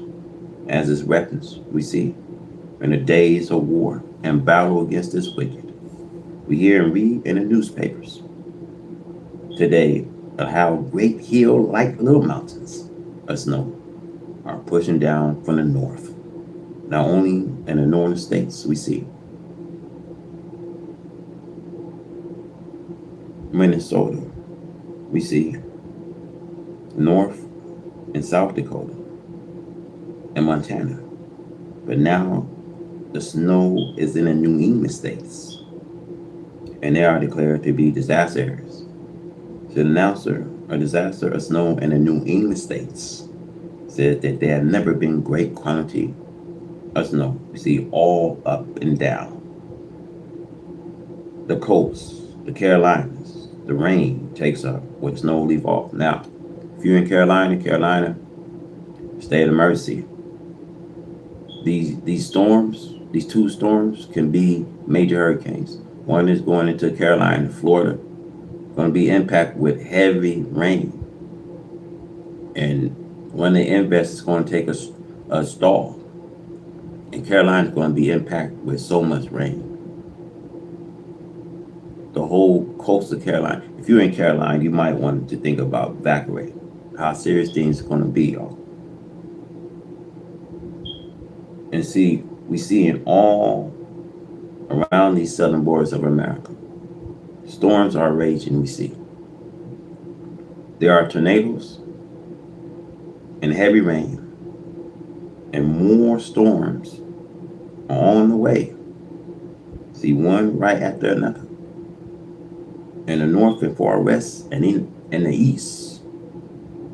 Speaker 1: as his weapons, we see, in the days of war and battle against this wicked. We hear and read in the newspapers today of how great hill-like little mountains of snow are pushing down from the north. Not only in the northern states, we see Minnesota, we see North and South Dakota and Montana. But now the snow is in the New England states, and they are declared to be disaster areas. The announcer, a disaster of snow in the New England states, said that there have never been great quantity of snow. We see all up and down. The coast, the Carolinas, the rain takes up with snow leave off. Now, if you're in Carolina, state of emergency. These storms, these two storms can be major hurricanes. One is going into Carolina, Florida, going to be impacted with heavy rain. And when they invest, it's going to take a stall. And Carolina is going to be impacted with so much rain. The whole coast of Carolina. If you're in Carolina, you might want to think about evacuating. How serious things are going to be, y'all. And see, we see in all around these southern borders of America, storms are raging, we see. There are tornadoes and heavy rain, and more storms are on the way. See, one right after another. In the north and far west and in the east,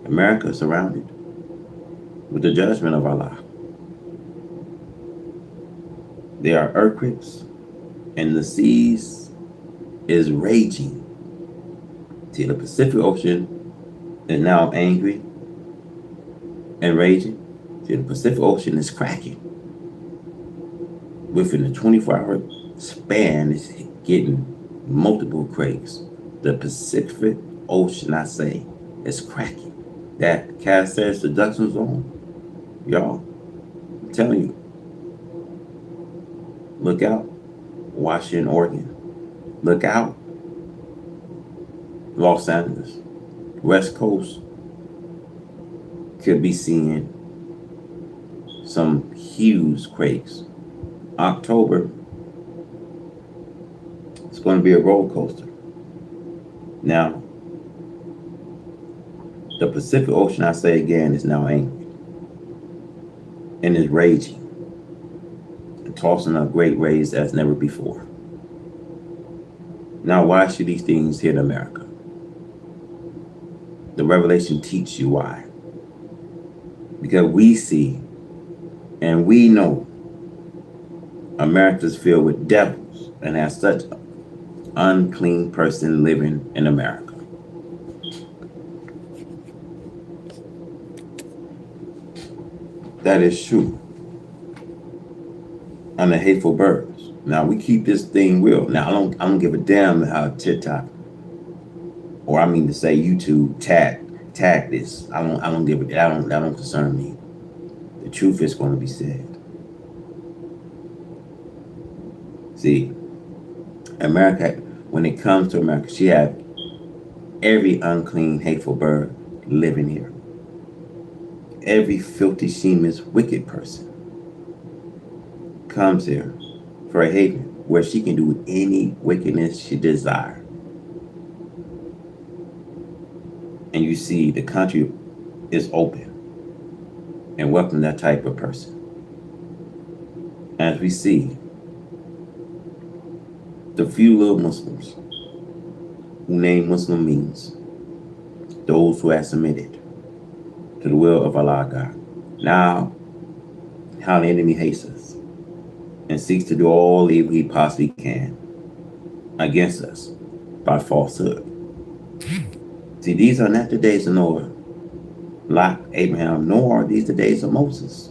Speaker 1: America is surrounded with the judgment of Allah. There are earthquakes, and the seas is raging. See, the Pacific Ocean is now angry and raging. See, the Pacific Ocean is cracking. Within the 24-hour span, it's getting multiple quakes. The Pacific Ocean, I say, is cracking. That Cascade Subduction Zone, y'all, I'm telling you, look out. Washington, Oregon, look out. Los Angeles, West Coast could be seeing some huge quakes. October, it's going to be a roller coaster. Now, the Pacific Ocean, I say again, is now angry and is raging and tossing up great waves as never before. Now, why should these things hit America? The Revelation teaches you why. Because we see and we know America is filled with devils and has such an unclean person living in America. That is true. And the hateful birds. Now we keep this thing real. Now I don't give a damn how TikTok, or I mean to say YouTube tag this. I don't give it. That don't concern me. The truth is going to be said. See, America, when it comes to America, she have every unclean, hateful bird living here. Every filthy, shameless, wicked person comes here for a haven. where she can do any wickedness she desires. And you see the country is open and welcome that type of person. As we see the few little Muslims who name Muslim means those who have submitted to the will of Allah God. Now, how the enemy hates us and seeks to do all evil he possibly can against us by falsehood. See, these are not the days of Noah, Lot, Abraham, nor are these the days of Moses.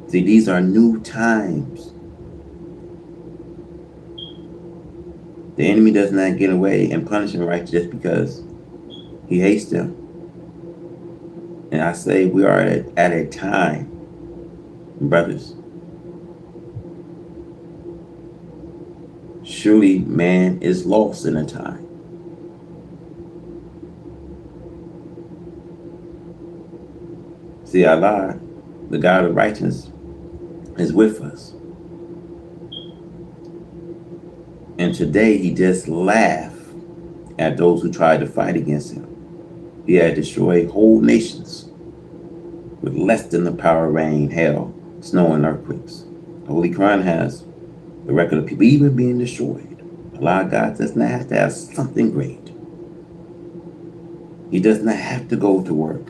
Speaker 1: See, these are new times. The enemy does not get away and punish the righteous just because he hates them. And I say we are at a time, brothers, surely man is lost in a time. See, Allah, the God of righteousness, is with us. And today he just laughed at those who tried to fight against him. He had destroyed whole nations with less than the power of rain, hail, snow, and earthquakes. The Holy Quran has the record of people even being destroyed. Allah God does not have to have something great. He does not have to go to work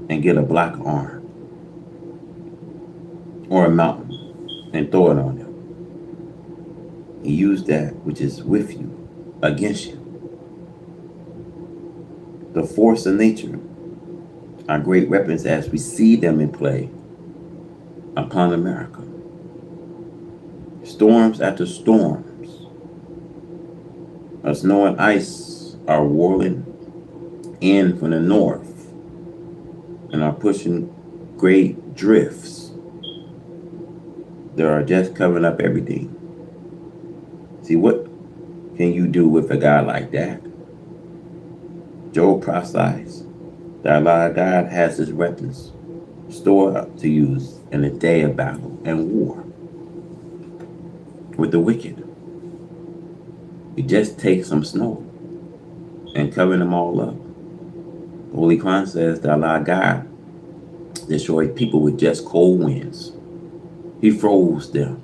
Speaker 1: and get a black arm or a mountain and throw it on them. He used that which is with you against you. The force of nature are great weapons as we see them in play upon America. Storms after storms of snow and ice are whirling in from the north and are pushing great drifts that are just covering up everything. See, what can you do with a God like that? Job prophesies that Allah God has his weapons stored up to use in the day of battle and war with the wicked. You just take some snow and cover them all up. The Holy Quran says that Allah God destroyed people with just cold winds. He froze them.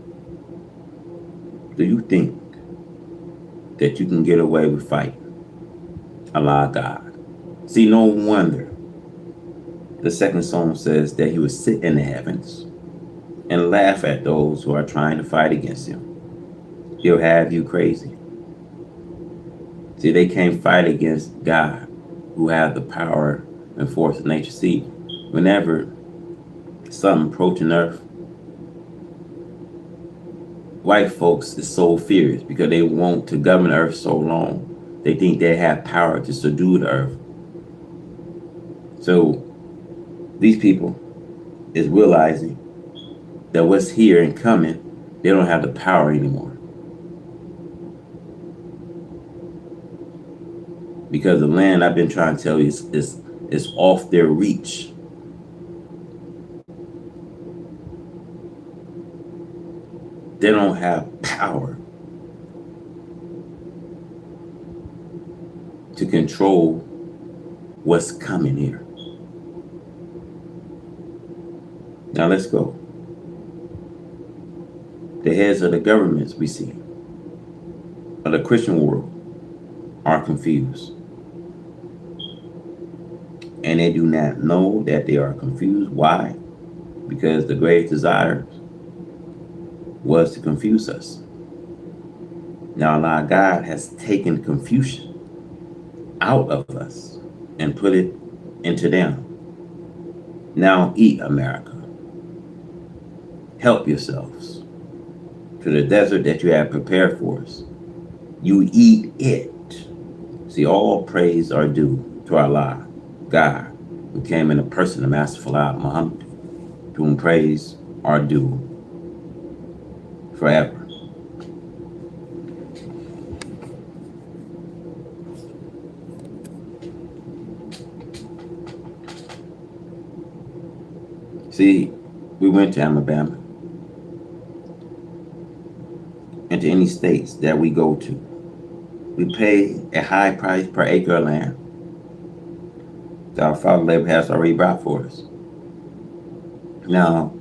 Speaker 1: Do you think that you can get away with fighting Allah God? See, no wonder the second psalm says that he would sit in the heavens and laugh at those who are trying to fight against him. He'll have you crazy. See, they can't fight against God, who have the power and force of nature. See, whenever something approaching earth, white folks is so furious because they want to govern earth so long. They think they have power to subdue the earth. So these people is realizing that what's here and coming, they don't have the power anymore. Because the land, I've been trying to tell you, is off their reach. They don't have power to control what's coming here. Now let's go. The heads of the governments we see of the Christian world are confused. And they do not know that they are confused. Why? Because the greatest desire was to confuse us. Now Allah God has taken confusion out of us and put it into them. Now eat, America. Help yourselves to the desert that you have prepared for us. You eat it. See, all praise are due to Allah, God, who came in the person of Master Allah Muhammad, to whom praise are due forever. See, we went to Alabama. states that we go to, we pay a high price per acre of land that our father labor has already brought for us. Now,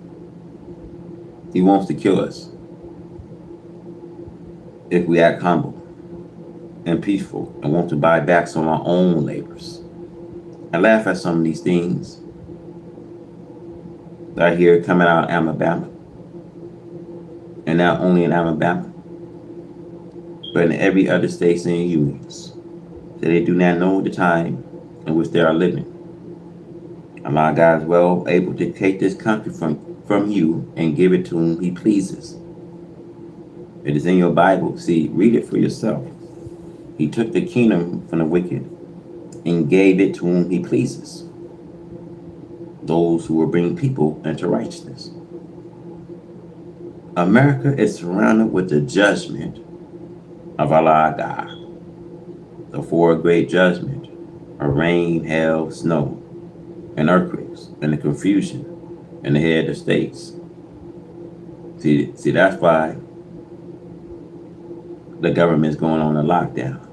Speaker 1: he wants to kill us if we act humble and peaceful and want to buy back some of our own labors. I laugh at some of these things that I hear coming out of Alabama. And not only in Alabama, but in every other state in the unions. That they do not know the time in which they are living. And my God is well able to take this country from you and give it to whom he pleases. It is in your Bible. See, read it for yourself. He took the kingdom from the wicked and gave it to whom he pleases. Those who will bring people into righteousness. America is surrounded with the judgment of Allah God. The four great judgments of rain, hail, snow, and earthquakes, and the confusion in the head of states. See, that's why the government's going on a lockdown.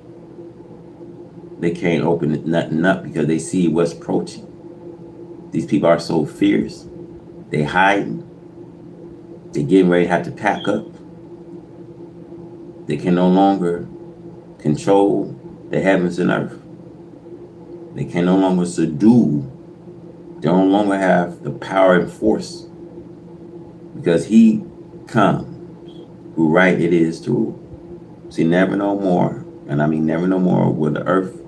Speaker 1: They can't open nothing up because they see what's approaching. These people are so fierce. They hiding. They getting ready to have to pack up. They can no longer control the heavens and earth. They can no longer subdue. They no longer have the power and force because he comes who right it is to rule. See, never no more, and I mean never no more, will the earth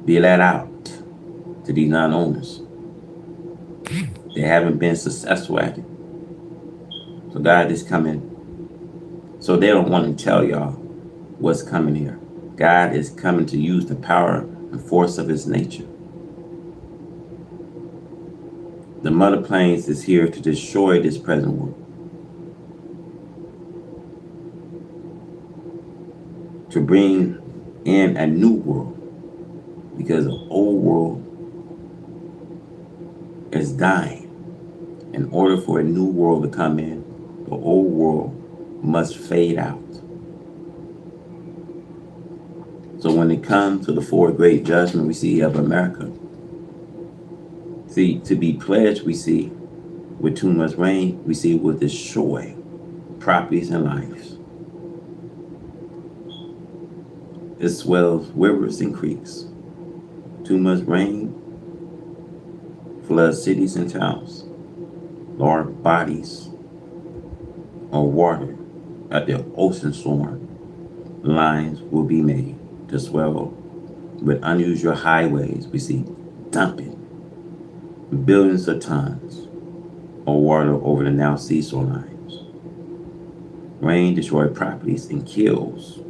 Speaker 1: be let out to these non-owners. They haven't been successful at it. So God is coming. So they don't want to tell y'all what's coming here. God is coming to use the power and force of his nature. The mother planes is here to destroy this present world. To bring in a new world. Because the old world is dying. In order for a new world to come in, the old world must fade out. So when it comes to the four great judgments we see of America, see, to be pledged, we see with too much rain, we see will destroy properties and lives. It swells rivers and creeks. Too much rain floods cities and towns. Large bodies of water at the ocean storm lines will be made to swell with unusual highways. We see dumping billions of tons of water over the now seashore lines. Rain destroys properties and kills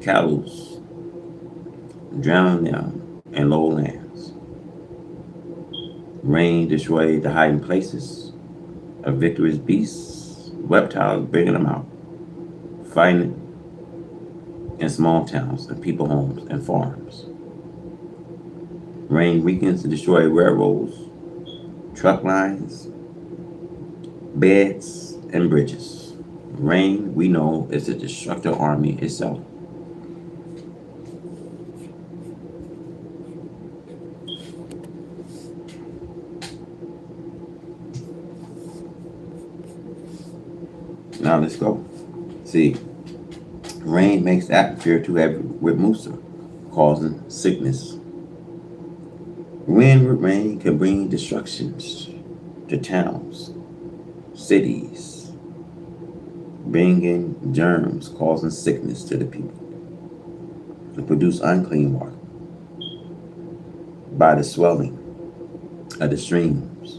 Speaker 1: cattle, drowning them in lowlands. Rain destroys the hiding places of victorious beasts, reptiles, bringing them out, fighting in small towns and people homes and farms. Rain weakens to destroy railroads, truck lines, beds, and bridges. Rain, we know, is the destructive army itself. Now let's go. See, rain makes the atmosphere too heavy with moisture, causing sickness. Wind with rain can bring destructions to towns, cities, bringing germs, causing sickness to the people, and produce unclean water by the swelling of the streams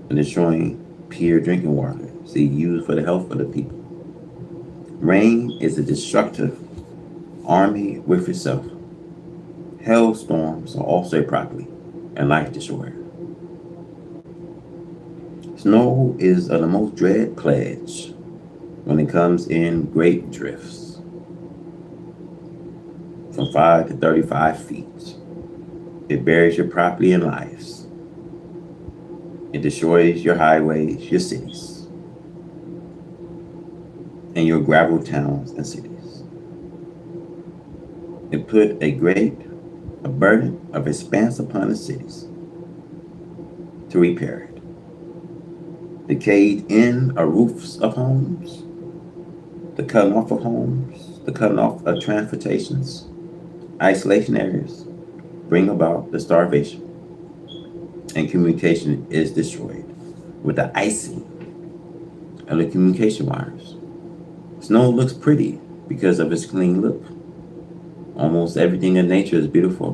Speaker 1: and destroying pure drinking water. See, used for the health of the people. Rain is a destructive army with itself. Hailstorms are also properly and life destroyer. Snow is the most dread pledge when it comes in great drifts from 5 to 35 feet. It buries your property and lives. It destroys your highways, your cities. in your gravel towns and cities. It put a burden of expanse upon the cities to repair it. The caved in are roofs of homes, the cutting off of homes, the cutting off of transportations, isolation areas bring about the starvation, and communication is destroyed with the icing of the communication wires. Snow looks pretty because of its clean look. Almost everything in nature is beautiful,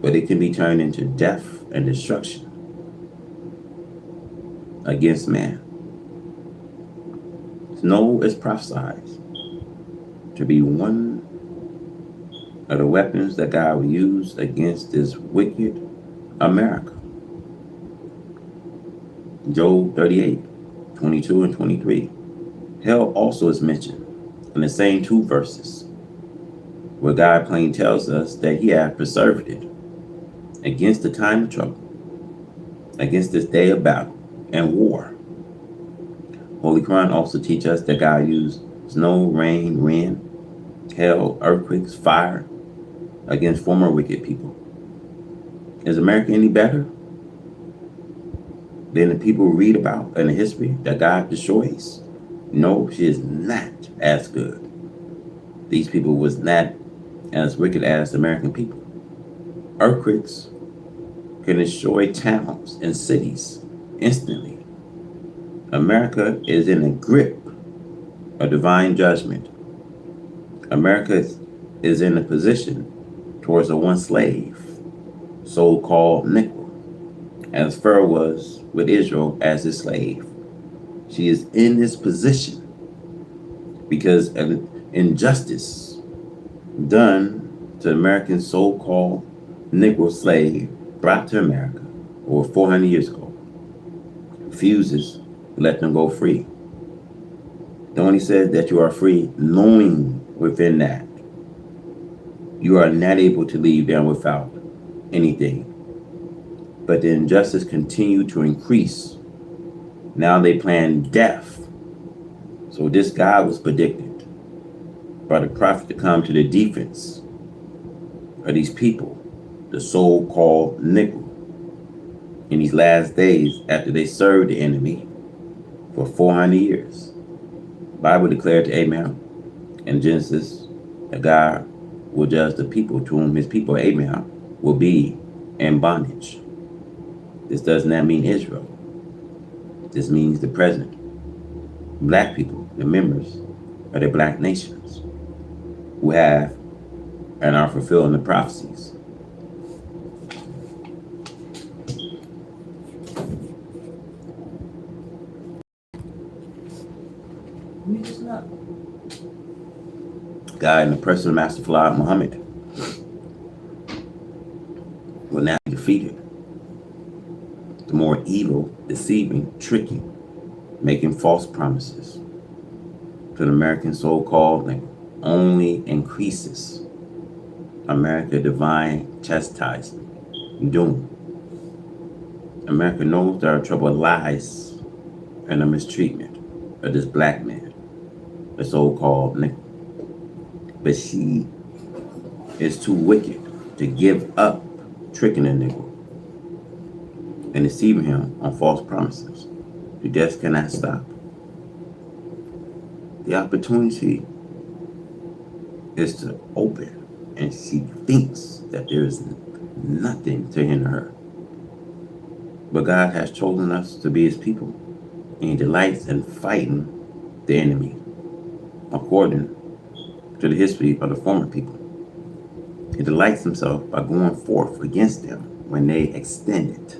Speaker 1: but it can be turned into death and destruction against man. Snow is prophesied to be one of the weapons that God will use against this wicked America. Job 38:22 and 23. Hell also is mentioned in the same two verses, where God plainly tells us that He hath preserved it against the time of trouble, against this day of battle and war. Holy Quran also teaches us that God used snow, rain, wind, hail, earthquakes, fire against former wicked people. Is America any better than the people we read about in the history that God destroys? No, she is not as good. These people was not as wicked as the American people. Earthquakes can destroy towns and cities instantly. America is in the grip of divine judgment. America is in a position towards a one slave, so-called Negro, as Pharaoh was with Israel as his slave. She is in this position because of injustice done to American so-called Negro slave brought to America over 400 years ago. Refuses to let them go free. Then when he says that you are free, knowing within that you are not able to leave them without anything. But the injustice continued to increase. Now they plan death. So this God was predicted by the prophet to come to the defense of these people, the so-called Negro, in these last days after they served the enemy for 400 years. The Bible declared to Abraham in Genesis that God will judge the people to whom his people, Abraham, will be in bondage. This does not mean Israel. This means the present black people, the members of the black nations who have and are fulfilling the prophecies. God in the person of Master Fard Muhammad will now be defeated. The more evil, deceiving, tricking, making false promises to the American so-called thing only increases America divine chastisement and doom. America knows there are trouble lies and the mistreatment of this black man, the so-called nigger. But she is too wicked to give up tricking a nigger and deceiving him on false promises. You just cannot stop. The opportunity is to open, and she thinks that there is nothing to hinder her. But God has chosen us to be his people, and he delights in fighting the enemy according to the history of the former people. He delights himself by going forth against them when they extended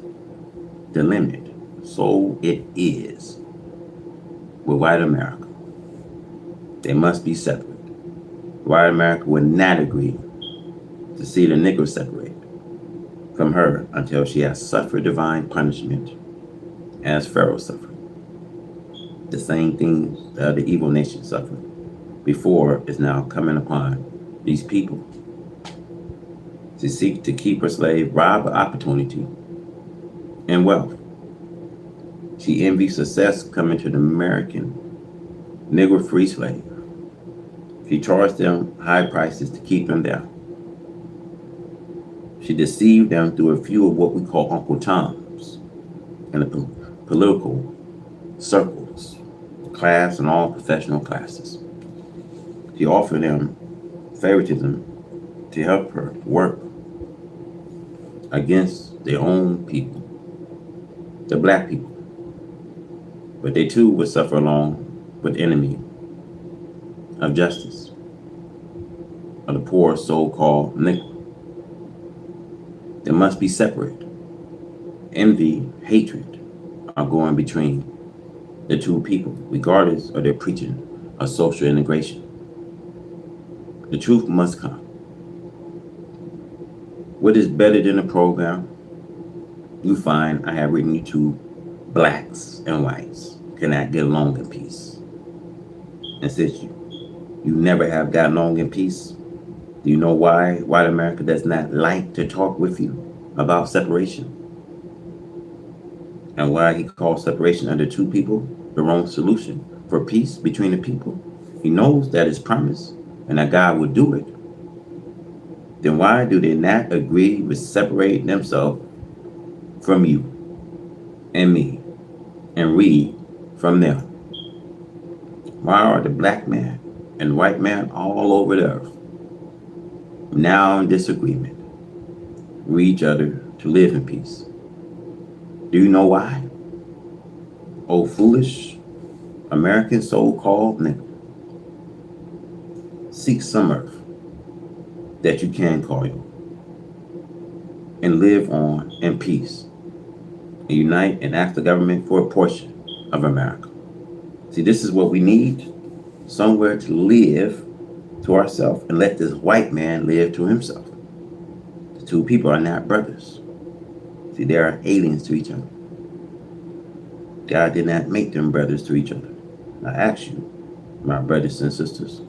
Speaker 1: the limit. So it is with white America. They must be separate. White America would not agree to see the Negro separated from her until she has suffered divine punishment as Pharaoh suffered. The same things the other evil nations suffered before is now coming upon these people to seek to keep her slave, rob her opportunity and wealth. She envies success coming to the American Negro free slave. She charged them high prices to keep them down. She deceived them through a few of what we call Uncle Toms in the political circles, class and all professional classes. She offered them favoritism to help her work against their own people, the black people. But they too would suffer along with the enemy of justice, of the poor so-called Negro. They must be separate. Envy, hatred are going between the two people, regardless of their preaching of social integration. The truth must come. What is better than a program? You find I have written you to blacks and whites cannot get along in peace. And since you never have gotten along in peace, do you know why white America does not like to talk with you about separation? And why he calls separation under two people the wrong solution for peace between the people? He knows that it's promised and that God will do it. Then why do they not agree with separating themselves from you and me and we from them? Why are the black man and white man all over the earth now in disagreement with each other to live in peace? Do you know why? Oh, foolish American so-called nigga. Seek some earth that you can call you and live on in peace and unite and ask the government for a portion of America. See, this is what we need, somewhere to live to ourselves and let this white man live to himself. The two people are not brothers. See, they are aliens to each other. God did not make them brothers to each other. I ask you, my brothers and sisters,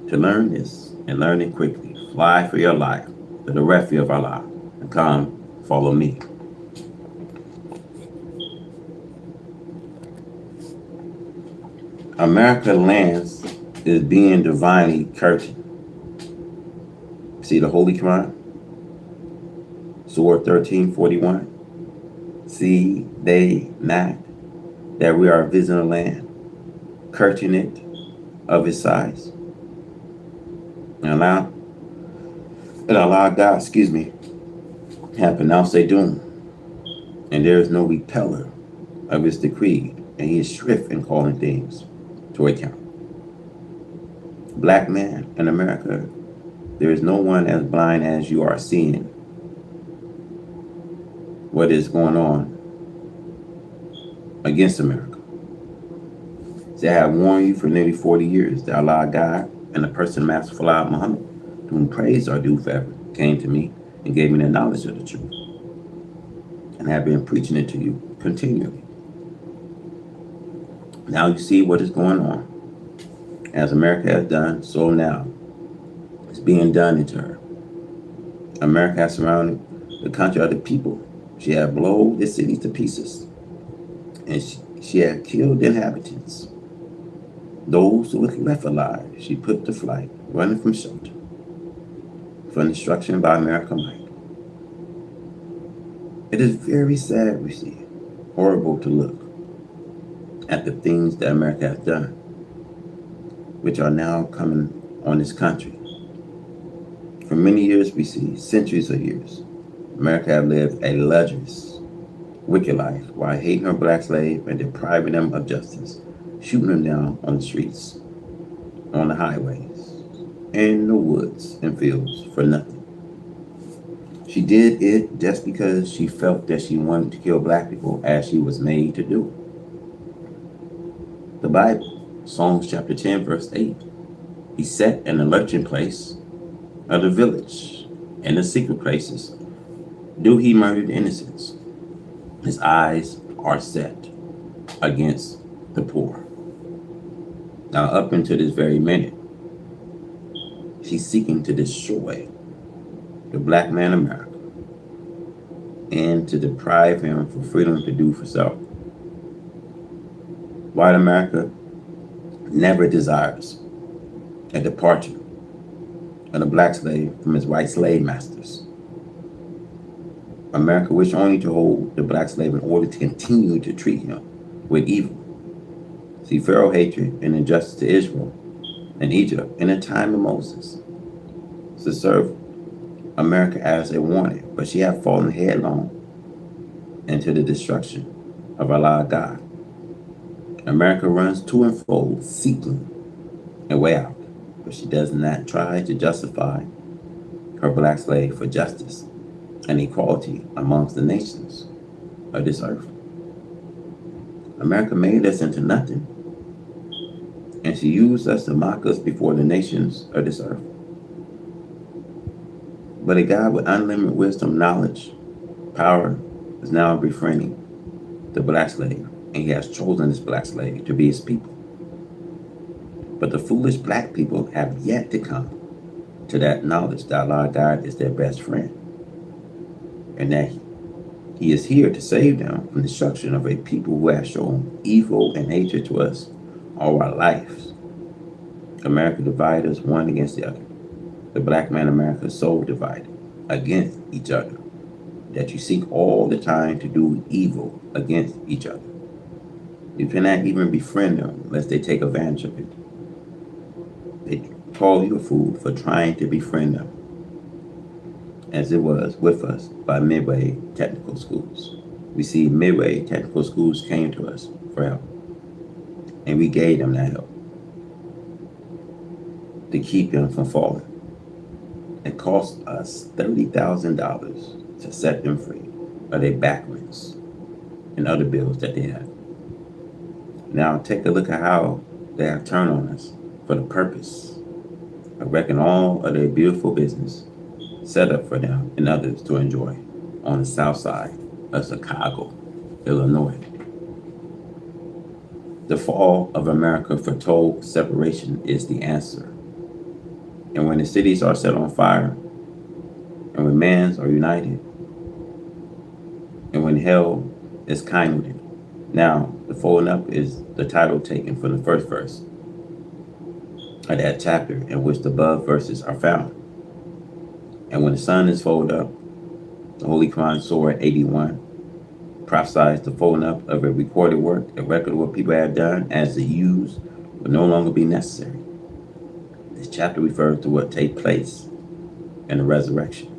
Speaker 1: to learn this and learn it quickly. Fly for your life to the refuge of Allah and come follow me. America lands is being divinely cursed. See the Holy Quran? Surah 13:41. See they not that we are visiting a land, cursing it of its size. And Allah God, have pronounced a doom. And there is no repeller of his decree, and he is swift in calling things to account. Black man in America, there is no one as blind as you are seeing what is going on against America. See, I have warned you for nearly 40 years that Allah God and the person Master Fard Muhammad, to whom praise are due forever, came to me and gave me the knowledge of the truth, and have been preaching it to you continually. Now you see what is going on. As America has done, so now it's being done into her. America has surrounded the country of the people. She had blown the cities to pieces, and she had killed the inhabitants. Those who were left alive, she put to flight, running from shelter, from destruction by American might. It is very sad, we see, horrible to look at the things that America has done, which are now coming on this country. For many years, we see, centuries of years, America have lived a luxurious, wicked life while hating her black slave and depriving them of justice, shooting them down on the streets, on the highways, in the woods and fields for nothing. She did it just because she felt that she wanted to kill black people as she was made to do. The Bible, Psalms chapter 10, verse 8. He sat in the lurching place of the village, in the secret places. Do he murder the innocents? His eyes are set against the poor. Now, up until this very minute, she's seeking to destroy the black man in America and to deprive him of freedom to do for self. White America never desires a departure of the black slave from his white slave masters. America wished only to hold the black slave in order to continue to treat him with evil. See, Pharaoh hatred and injustice to Israel and Egypt in the time of Moses to serve America as they wanted, but she had fallen headlong into the destruction of Allah God. America runs to and fro seeking a way out, but she does not try to justify her black slave for justice and equality amongst the nations of this earth. America made us into nothing, and she used us to mock us before the nations of this earth. But a God with unlimited wisdom, knowledge, power is now befriending the black slave, and he has chosen this black slave to be his people. But the foolish black people have yet to come to that knowledge that Allah God is their best friend, and that he is here to save them from the destruction of a people who have shown evil and hatred to us all our lives. America divided us one against the other. The black man America is so divided against each other that you seek all the time to do evil against each other. You cannot even befriend them unless they take advantage of it. They call you a fool for trying to befriend them, as it was with us by Midway Technical Schools. We see Midway Technical Schools came to us for help, and we gave them that help to keep them from falling. It cost us $30,000 to set them free of their back rents and other bills that they have. Now take a look at how they have turned on us for the purpose of wrecking all of their beautiful business set up for them and others to enjoy on the south side of Chicago, Illinois. The fall of America foretold separation is the answer. And when the cities are set on fire, and when mans are united, and when hell is kindled. Now, the folding up is the title taken from the first verse of that chapter in which the above verses are found. And when the sun is folded up, the Holy Quran Surah 81 prophesies the folding up of a recorded work, a record of what people have done, as the use will no longer be necessary. This chapter refers to what take place in the resurrection.